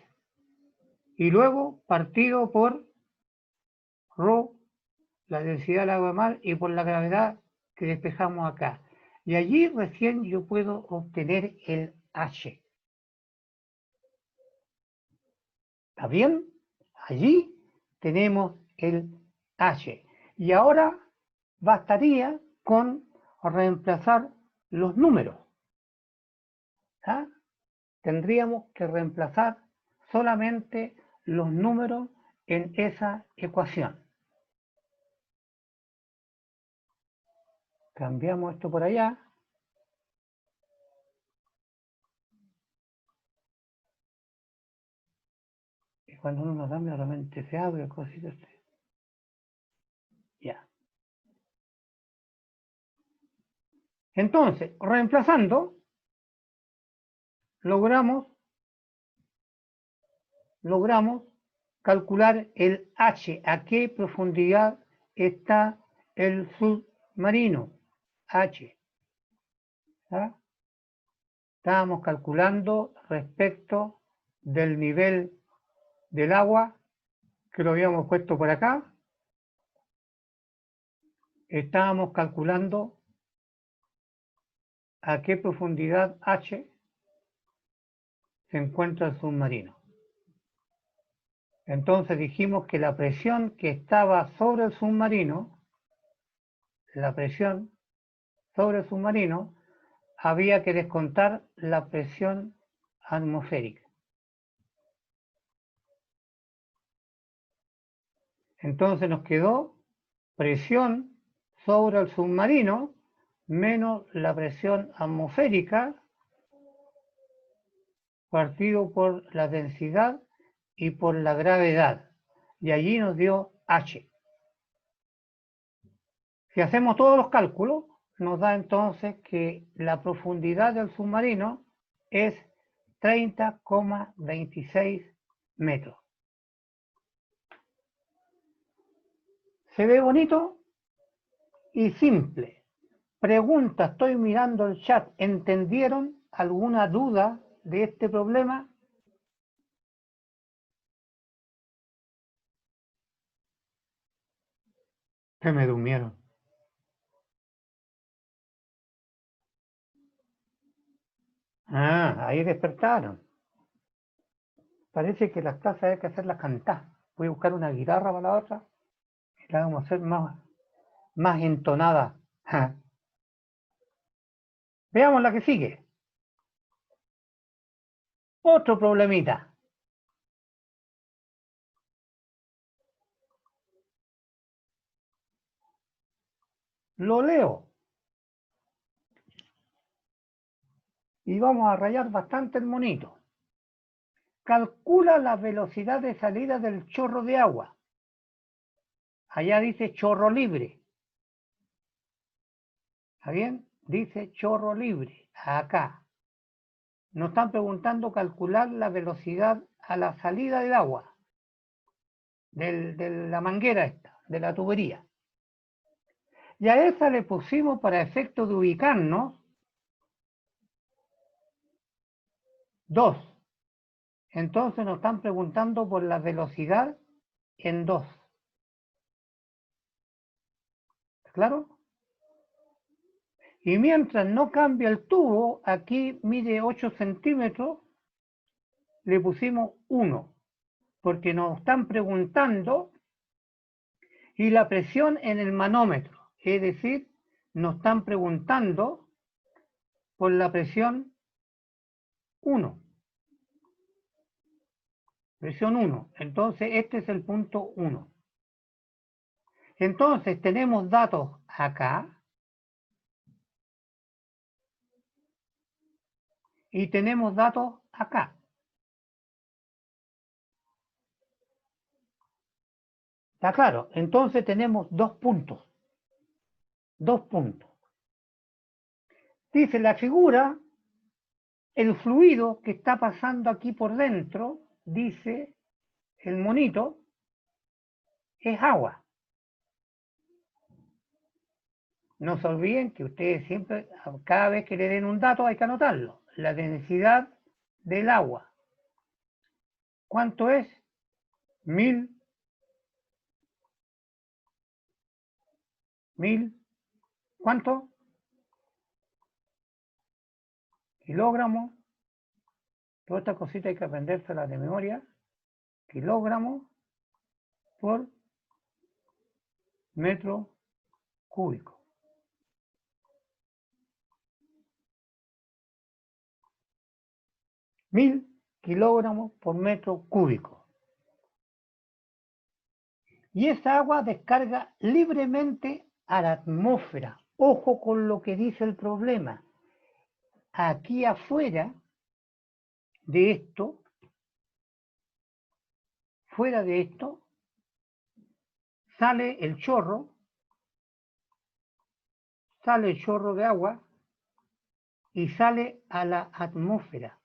Y luego partido por ρ, la densidad del agua de mar, y por la gravedad que despejamos acá. Y allí recién yo puedo obtener el H. ¿Está bien? Allí tenemos el H. Y ahora bastaría con reemplazar los números. ¿Ah? Tendríamos que reemplazar solamente los números en esa ecuación. Cambiamos esto por allá. Y cuando uno cambia, realmente se abre, cositas. Ya. Entonces, reemplazando, logramos calcular el H, a qué profundidad está el submarino. H. ¿Ah? Estábamos calculando respecto del nivel del agua, que lo habíamos puesto por acá. Estábamos calculando a qué profundidad H se encuentra el submarino. Entonces dijimos que la presión que estaba sobre el submarino, había que descontar la presión atmosférica. Entonces nos quedó presión sobre el submarino menos la presión atmosférica partido por la densidad y por la gravedad. Y allí nos dio H. Si hacemos todos los cálculos, nos da entonces que la profundidad del submarino es 30,26 metros. ¿Se ve bonito? Y simple. Pregunta, estoy mirando el chat. ¿Entendieron alguna duda de este problema? Se me durmieron. Ah, ahí despertaron. Parece que las clases hay que hacerlas cantar. Voy a buscar una guitarra para la otra y la vamos a hacer más entonada. Veamos la que sigue. Otro problemita. Lo leo y vamos a rayar bastante el monito. Calcula la velocidad de salida del chorro de agua. Allá dice chorro libre. ¿Está bien? Dice chorro libre. Acá. Nos están preguntando calcular la velocidad a la salida del agua. De la manguera esta, de la tubería. Y a esa le pusimos para efecto de ubicarnos 2. Entonces nos están preguntando por la velocidad en 2. ¿Claro? Y mientras no cambia el tubo, aquí mide 8 centímetros, le pusimos 1, porque nos están preguntando y la presión en el manómetro, es decir, nos están preguntando por la presión 1. Presión 1. Entonces, este es el punto 1. Entonces, tenemos datos acá y tenemos datos acá. ¿Está claro? Entonces tenemos 2 puntos. 2 puntos. Dice la figura, el fluido que está pasando aquí por dentro, dice el monito, es agua. No se olviden que ustedes siempre, cada vez que le den un dato hay que anotarlo. La densidad del agua. ¿Cuánto es? 1000. ¿Cuánto? Kilogramos. Toda esta cosita hay que aprendérsela de memoria. Kilogramos por metro cúbico. 1000 kilogramos por metro cúbico. Y esa agua descarga libremente a la atmósfera. Ojo con lo que dice el problema. Aquí afuera de esto, fuera de esto, sale el chorro de agua y sale a la atmósfera.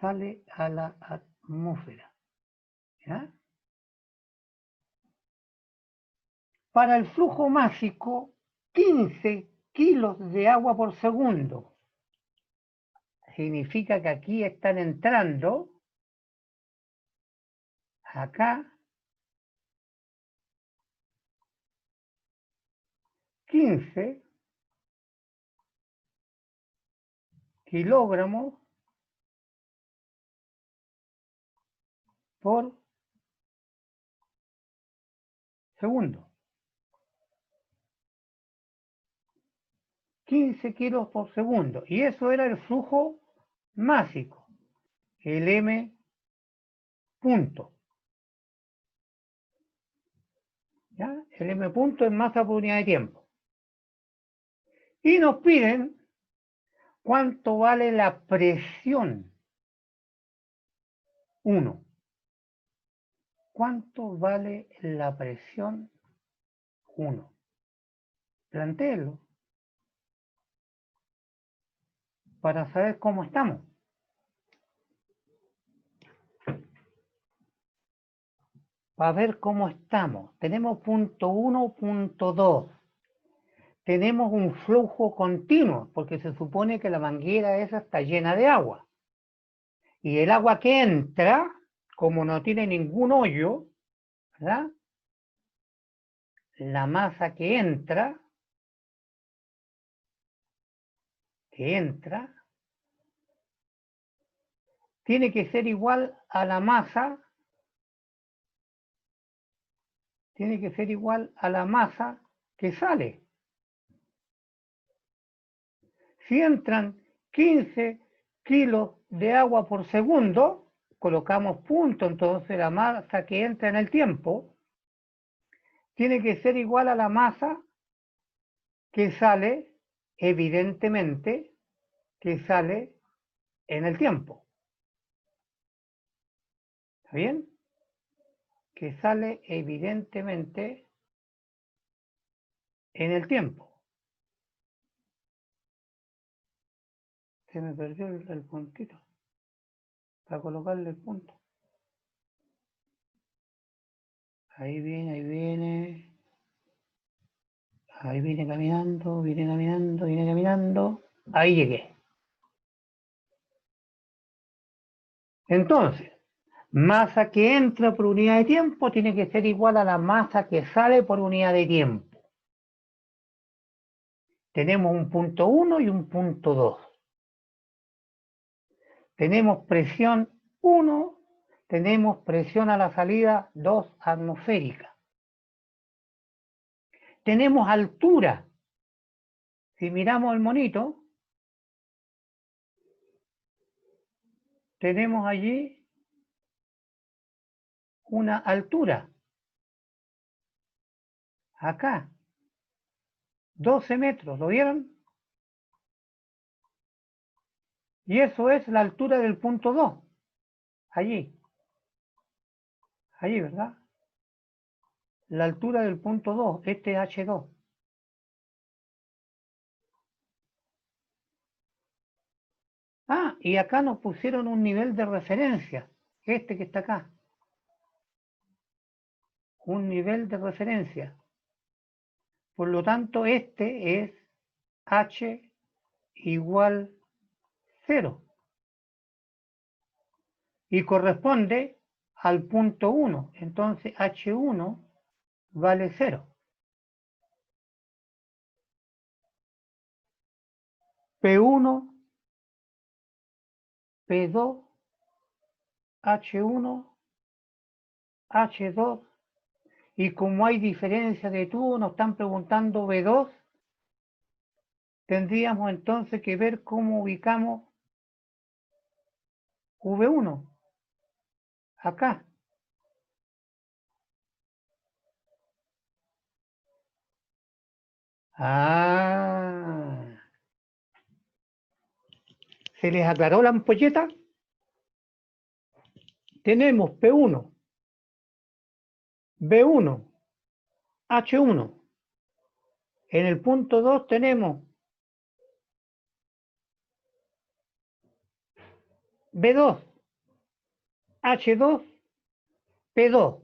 Sale a la atmósfera. ¿Ya? Para el flujo másico, 15 kilos de agua por segundo. Significa que aquí están entrando, acá, 15 kilogramos por segundo. 15 kilos por segundo. Y eso era el flujo másico. El M punto. ¿Ya? El m punto es masa por unidad de tiempo. Y nos piden cuánto vale la presión. 1. ¿Cuánto vale la presión? 1. Plantéelo para saber cómo estamos. Para ver cómo estamos. Tenemos punto 1, punto 2. Tenemos un flujo continuo, porque se supone que la manguera esa está llena de agua. Y el agua que entra, como no tiene ningún hoyo, ¿verdad? La masa que entra, tiene que ser igual a la masa, que sale. Si entran 15 kilos de agua por segundo, colocamos punto, entonces la masa que entra en el tiempo tiene que ser igual a la masa que sale, evidentemente, que sale en el tiempo. ¿Está bien? Que sale evidentemente en el tiempo. Se me perdió el puntito para colocarle el punto. Ahí viene, ahí viene. Ahí viene caminando, viene caminando, viene caminando. Ahí llegué. Entonces, masa que entra por unidad de tiempo tiene que ser igual a la masa que sale por unidad de tiempo. Tenemos un punto 1 y un punto 2. Tenemos presión 1, tenemos presión a la salida 2 atmosférica. Tenemos altura. Si miramos el monito, tenemos allí una altura. Acá, 12 metros, ¿lo vieron? Y eso es la altura del punto 2. Allí, ¿verdad? La altura del punto 2, este es H2. Ah, y acá nos pusieron un nivel de referencia, este que está acá. Un nivel de referencia. Por lo tanto, este es H igual 0. Y corresponde al punto 1. Entonces, H1 vale 0. P1, P2, H1, H2, y como hay diferencia de tubo, nos están preguntando B2, tendríamos entonces que ver cómo ubicamos V1, acá. Ah, ¿se les aclaró la ampolleta? Tenemos P1, B1, H1. En el punto 2 tenemos B2, H2, P2.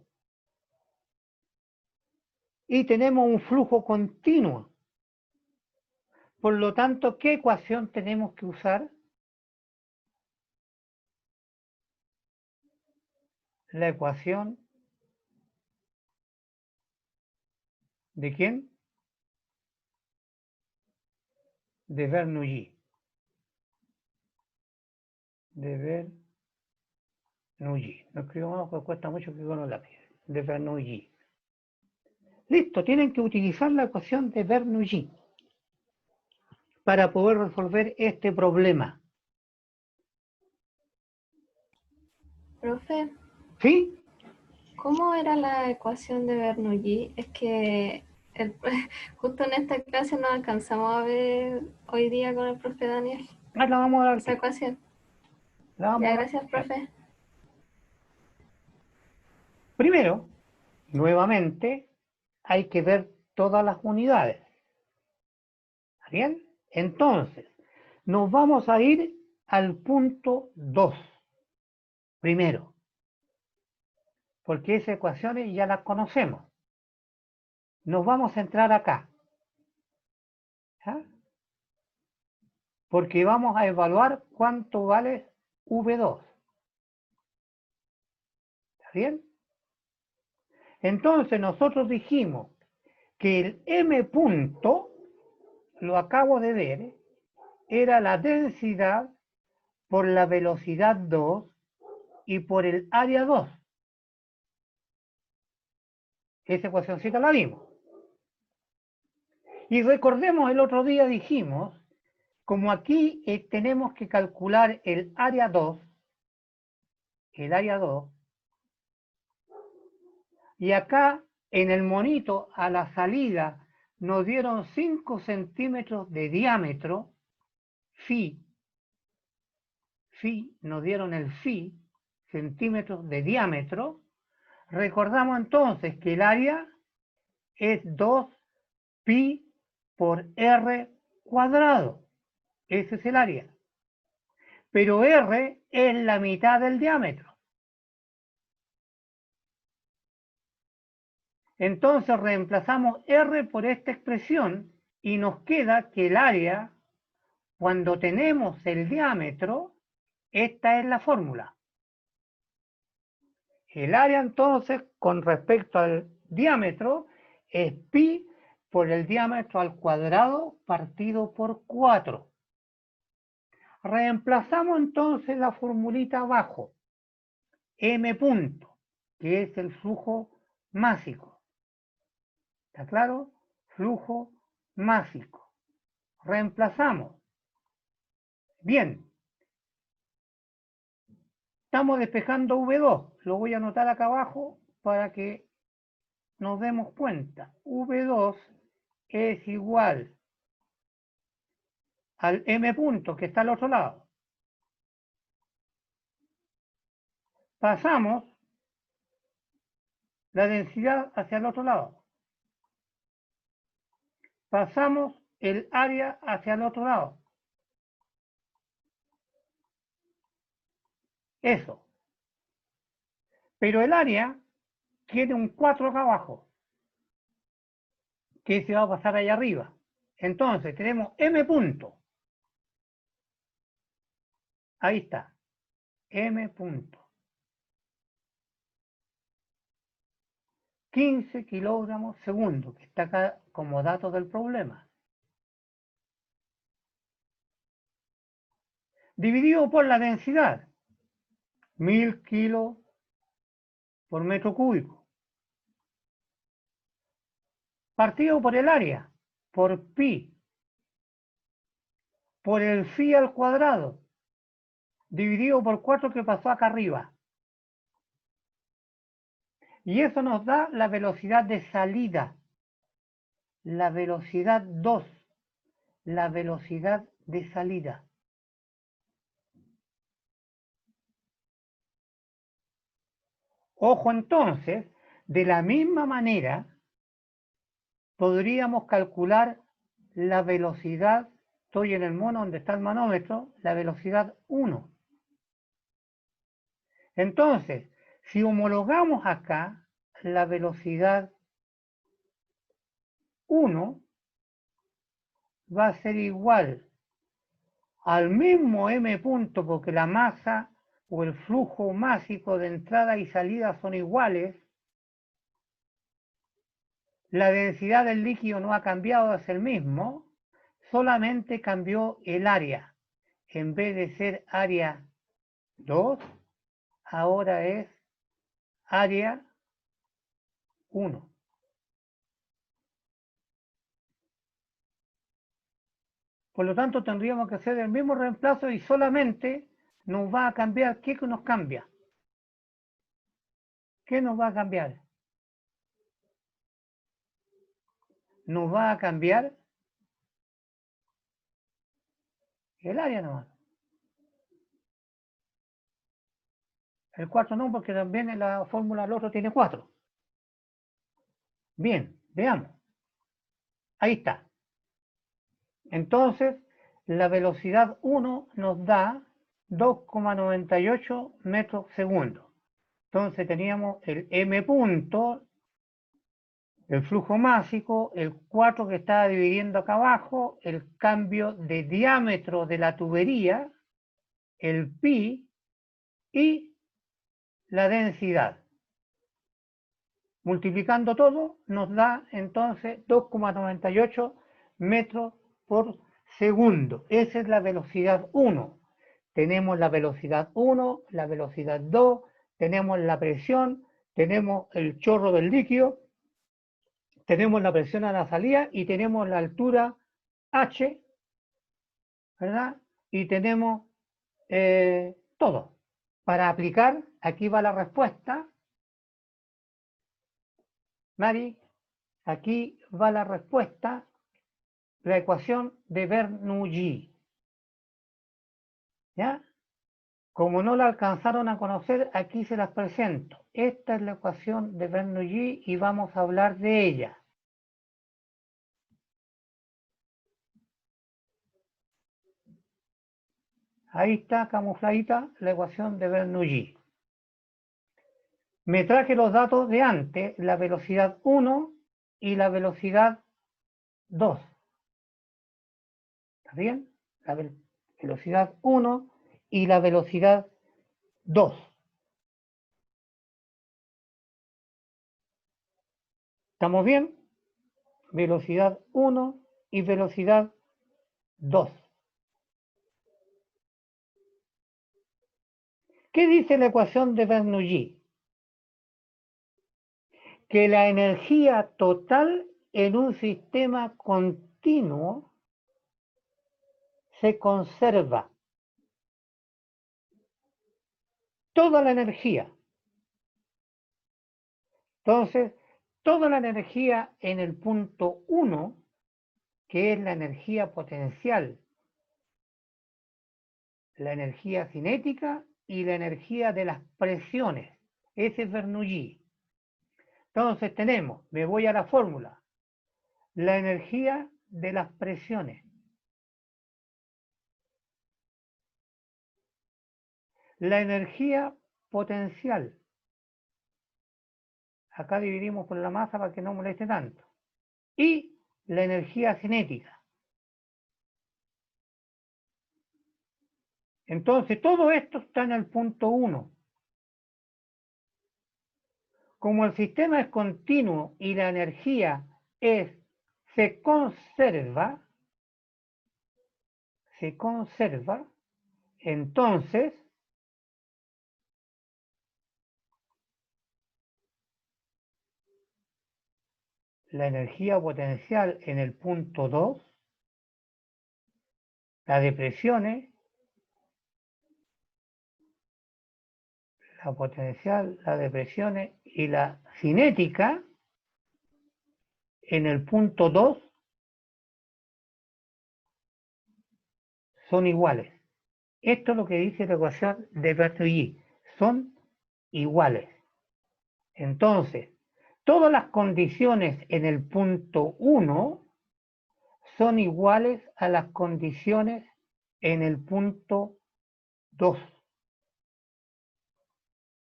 Y tenemos un flujo continuo. Por lo tanto, ¿qué ecuación tenemos que usar? La ecuación ¿de quién? De Bernoulli. De Bernoulli. No escribo más porque cuesta mucho que con los lápices. De Bernoulli. Listo, tienen que utilizar la ecuación de Bernoulli para poder resolver este problema. Profe, ¿Sí? ¿Cómo era la ecuación de Bernoulli? Es que el- justo en esta clase no alcanzamos a ver hoy día con el profe Daniel Ah, la vamos a dar al esa tiro. ecuación. La Ya, vamos a dar. gracias, profe. Primero, nuevamente, hay que ver todas las unidades. ¿Está bien? Entonces, nos vamos a ir al punto 2. Primero, porque esas ecuaciones ya las conocemos. Nos vamos a entrar acá. ¿Ya? Porque vamos a evaluar cuánto vale V2. ¿Está bien? Entonces nosotros dijimos que el M punto, lo acabo de ver, era la densidad por la velocidad 2 y por el área 2. Esa ecuacióncita la vimos. Y recordemos, el otro día dijimos, como aquí tenemos que calcular el área 2, y acá en el monito a la salida nos dieron 5 centímetros de diámetro, phi, nos dieron el phi, centímetros de diámetro. Recordamos entonces que el área es 2 pi por r cuadrado. Ese es el área. Pero r es la mitad del diámetro. Entonces reemplazamos r por esta expresión y nos queda que el área, cuando tenemos el diámetro, esta es la fórmula. El área entonces, con respecto al diámetro, es pi por el diámetro al cuadrado partido por 4. Reemplazamos entonces la formulita abajo, m punto, que es el flujo másico. ¿Está claro? Flujo másico. Reemplazamos. Bien, estamos despejando V2. Lo voy a anotar acá abajo para que nos demos cuenta. V2 es igual al M punto que está al otro lado. Pasamos la densidad hacia el otro lado. Pasamos el área hacia el otro lado. Eso. Pero el área tiene un 4 acá abajo, que se va a pasar allá arriba. Entonces tenemos M punto. Ahí está. M punto. 15 kilogramos segundo, que está acá como dato del problema. Dividido por la densidad. 1000 kilos por metro cúbico. Partido por el área, por pi, por el phi al cuadrado, dividido por 4 que pasó acá arriba. Y eso nos da la velocidad de salida, la velocidad 2, la velocidad de salida. Ojo entonces, de la misma manera podríamos calcular la velocidad, estoy en el mono donde está el manómetro, la velocidad 1. Entonces, si homologamos acá la velocidad 1, va a ser igual al mismo m punto, porque la masa o el flujo másico de entrada y salida son iguales. La densidad del líquido no ha cambiado, es el mismo, solamente cambió el área. En vez de ser área 2, ahora es área 1. Por lo tanto, tendríamos que hacer el mismo reemplazo y solamente nos va a cambiar. ¿Qué nos cambia? ¿Qué nos va a cambiar? Nos va a cambiar el área nomás. El 4 no, porque también en la fórmula el otro tiene 4. Bien, veamos. Ahí está. Entonces, la velocidad 1 nos da 2,98 metros segundo. Entonces teníamos el m punto, el flujo másico, el 4 que estaba dividiendo acá abajo, el cambio de diámetro de la tubería, el pi y la densidad. Multiplicando todo nos da entonces 2,98 metros por segundo. Esa es la velocidad 1. Tenemos la velocidad 1, la velocidad 2, tenemos la presión, tenemos el chorro del líquido, tenemos la presión a la salida y tenemos la altura h, ¿verdad? Y tenemos todo. Para aplicar, aquí va la respuesta. Mari, aquí va la respuesta, la ecuación de Bernoulli. ¿Ya? Como no la alcanzaron a conocer, aquí se las presento. Esta es la ecuación de Bernoulli y vamos a hablar de ella. Ahí está camufladita la ecuación de Bernoulli. Me traje los datos de antes, la velocidad 1 y la velocidad 2. ¿Está bien? La velocidad 1 y la velocidad 2. ¿Estamos bien? Velocidad 1 y velocidad 2. ¿Qué dice la ecuación de Bernoulli? Que la energía total en un sistema continuo se conserva. Toda la energía. Entonces, toda la energía en el punto 1, que es la energía potencial, la energía cinética y la energía de las presiones. Ese es Bernoulli. Entonces tenemos, me voy a la fórmula, la energía de las presiones. La energía potencial. Acá dividimos por la masa para que no moleste tanto. Y la energía cinética. Entonces, todo esto está en el punto 1. Como el sistema es continuo y la energía se conserva, entonces la energía potencial en el punto 2, la de presiones, la potencial, la de presiones y la cinética en el punto 2 son iguales. Esto es lo que dice la ecuación de Bernoulli. Son iguales. Entonces, todas las condiciones en el punto 1 son iguales a las condiciones en el punto 2.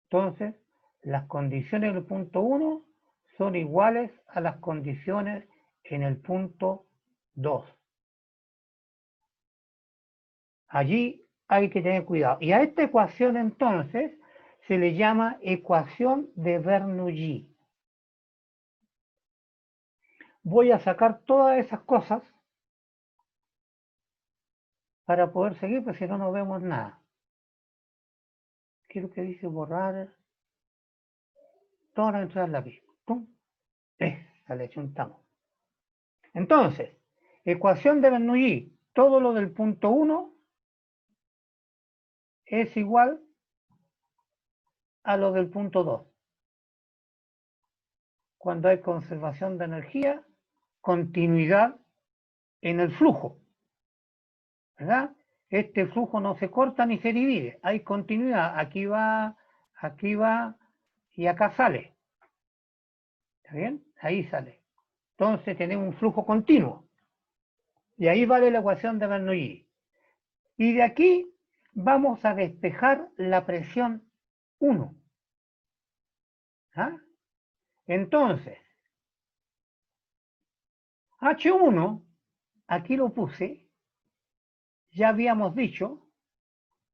Entonces, las condiciones en el punto 1 son iguales a las condiciones en el punto 2. Allí hay que tener cuidado. Y a esta ecuación entonces se le llama ecuación de Bernoulli. Voy a sacar todas esas cosas para poder seguir, porque si no, no vemos nada. ¿Qué es lo que dice borrar? Todas las entradas lápiz. ¡Pum! Le chuntamos. Entonces, ecuación de Bernoulli, todo lo del punto 1 es igual a lo del punto 2. cuando hay conservación de energía, continuidad en el flujo, ¿verdad? Este flujo no se corta ni se divide, hay continuidad, aquí va y acá sale. ¿Está bien? Ahí sale. Entonces tenemos un flujo continuo. Y ahí vale la ecuación de Bernoulli. Y de aquí vamos a despejar la presión 1. ¿Ah? Entonces, H1, aquí lo puse, ya habíamos dicho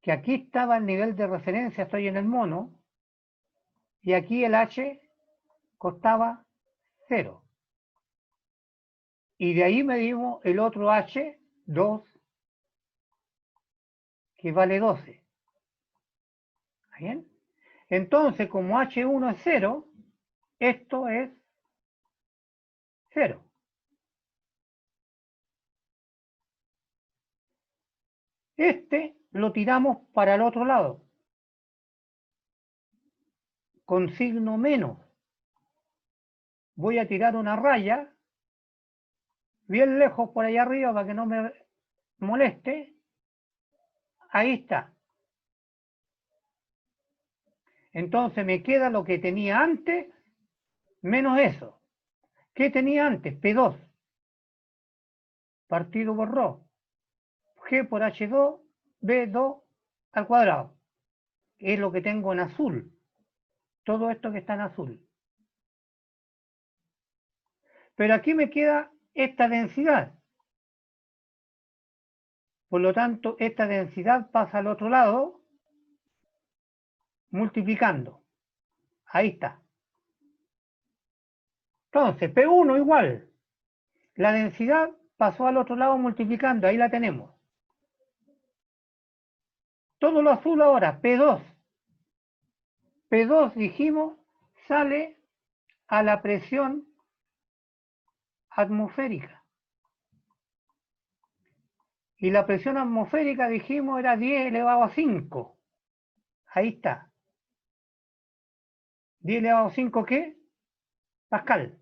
que aquí estaba el nivel de referencia, estoy en el mono, y aquí el H costaba 0. Y de ahí medimos el otro H2, que vale 12. ¿Está bien? Entonces, como H1 es 0, esto es 0. Este lo tiramos para el otro lado, con signo menos. Voy a tirar una raya, bien lejos por allá arriba para que no me moleste. Ahí está. Entonces me queda lo que tenía antes, menos eso. ¿Qué tenía antes? P2, partido por ρ. G por H2, B2 al cuadrado. Es lo que tengo en azul. Todo esto que está en azul. Pero aquí me queda esta densidad. Por lo tanto, esta densidad pasa al otro lado multiplicando. Ahí está. Entonces, P1 igual. La densidad pasó al otro lado multiplicando. Ahí la tenemos. Todo lo azul ahora, P2. P2, dijimos, sale a la presión atmosférica. Y la presión atmosférica, dijimos, era 10 elevado a 5. Ahí está. 10 elevado a 5, ¿qué? Pascal.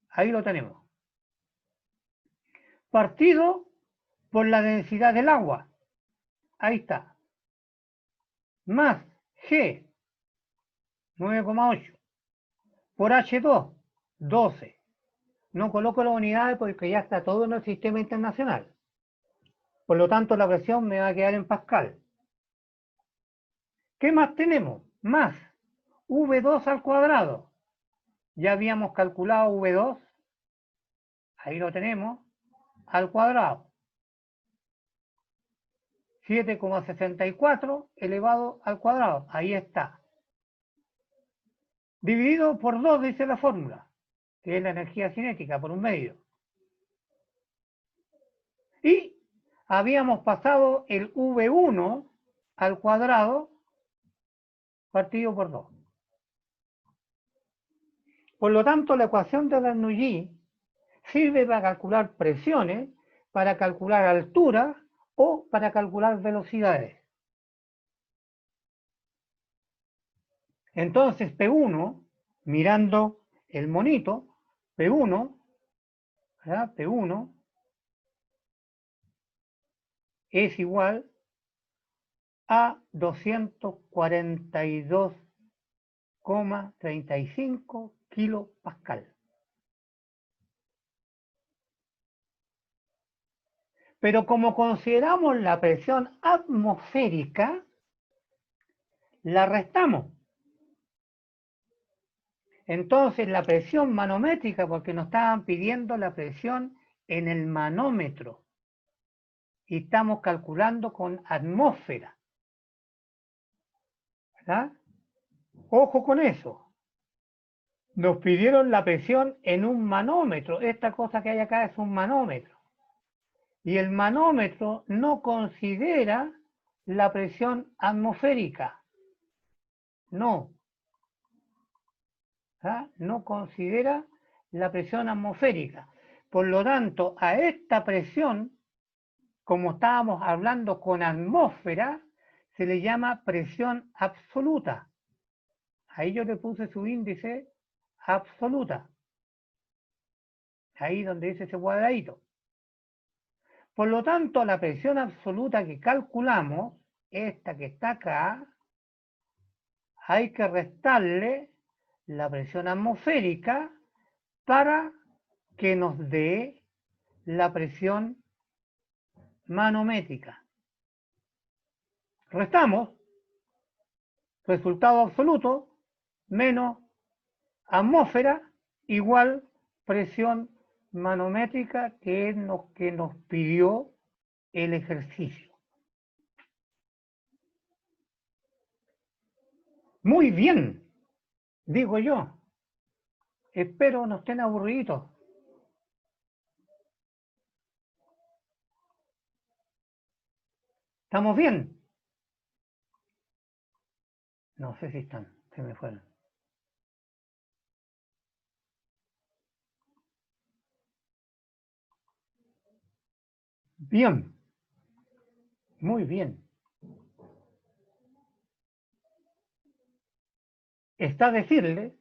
Ahí lo tenemos. Partido por la densidad del agua. Ahí está. Más G, 9,8. Por H2, 12. No coloco las unidades porque ya está todo en el sistema internacional. Por lo tanto, la presión me va a quedar en Pascal. ¿Qué más tenemos? Más V2 al cuadrado. Ya habíamos calculado V2. Ahí lo tenemos. Al cuadrado. 7,64 elevado al cuadrado. Ahí está. Dividido por 2, dice la fórmula, que es la energía cinética por un medio. Y habíamos pasado el V1 al cuadrado partido por 2. Por lo tanto, la ecuación de Bernoulli sirve para calcular presiones, para calcular alturas o para calcular velocidades. Entonces, P1, mirando el monito, P1, ¿verdad? P1 es igual a 242,35 kilopascal. Pero como consideramos la presión atmosférica, la restamos. Entonces la presión manométrica, porque nos estaban pidiendo la presión en el manómetro, y estamos calculando con atmósfera, ¿verdad? Ojo con eso. Nos pidieron la presión en un manómetro. Esta cosa que hay acá es un manómetro. Y el manómetro no considera la presión atmosférica. No. ¿Ah? No considera la presión atmosférica. Por lo tanto, a esta presión, como estábamos hablando con atmósfera, se le llama presión absoluta. Ahí yo le puse su índice absoluta. Ahí donde dice ese cuadradito. Por lo tanto, la presión absoluta que calculamos, esta que está acá, hay que restarle la presión atmosférica para que nos dé la presión manométrica. Restamos resultado absoluto menos atmósfera igual presión manométrica, que es lo que nos pidió el ejercicio. Muy bien, digo yo. Espero no estén aburridos. ¿Estamos bien? No sé si están, se me fueron. Bien, muy bien. Está decirle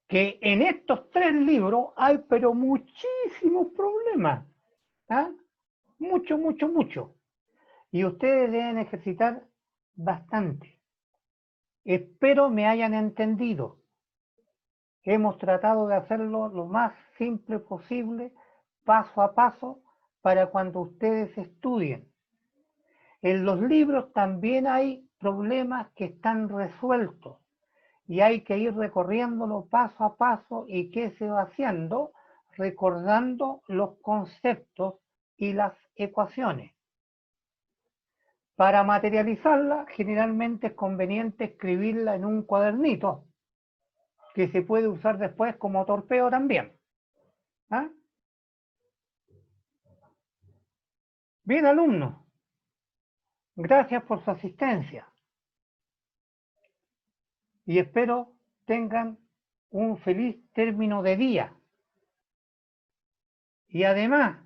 que en estos 3 libros hay pero muchísimos problemas. ¿Ah? Mucho, mucho, mucho. Y ustedes deben ejercitar bastante. Espero me hayan entendido. Hemos tratado de hacerlo lo más simple posible, paso a paso, para cuando ustedes estudien. En los libros también hay problemas que están resueltos y hay que ir recorriéndolo paso a paso. ¿Y qué se va haciendo? Recordando los conceptos y las ecuaciones. Para materializarla, generalmente es conveniente escribirla en un cuadernito, que se puede usar después como torpeo también. ¿Ah? Bien, alumnos, gracias por su asistencia y espero tengan un feliz término de día. Y además,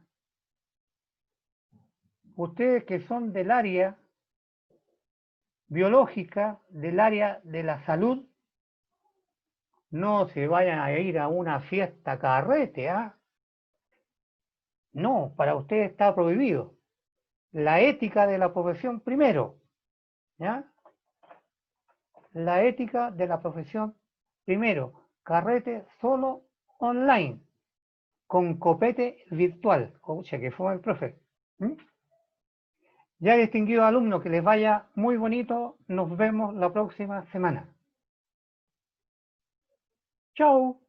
ustedes que son del área biológica, del área de la salud, no se vayan a ir a una fiesta carrete, ¿ah? No, para ustedes está prohibido. La ética de la profesión primero, ¿ya? La ética de la profesión primero. Carrete solo online, con copete virtual. Oye, que fue el profe. ¿Mm? Ya, distinguidos alumnos, que les vaya muy bonito. Nos vemos la próxima semana. Chao.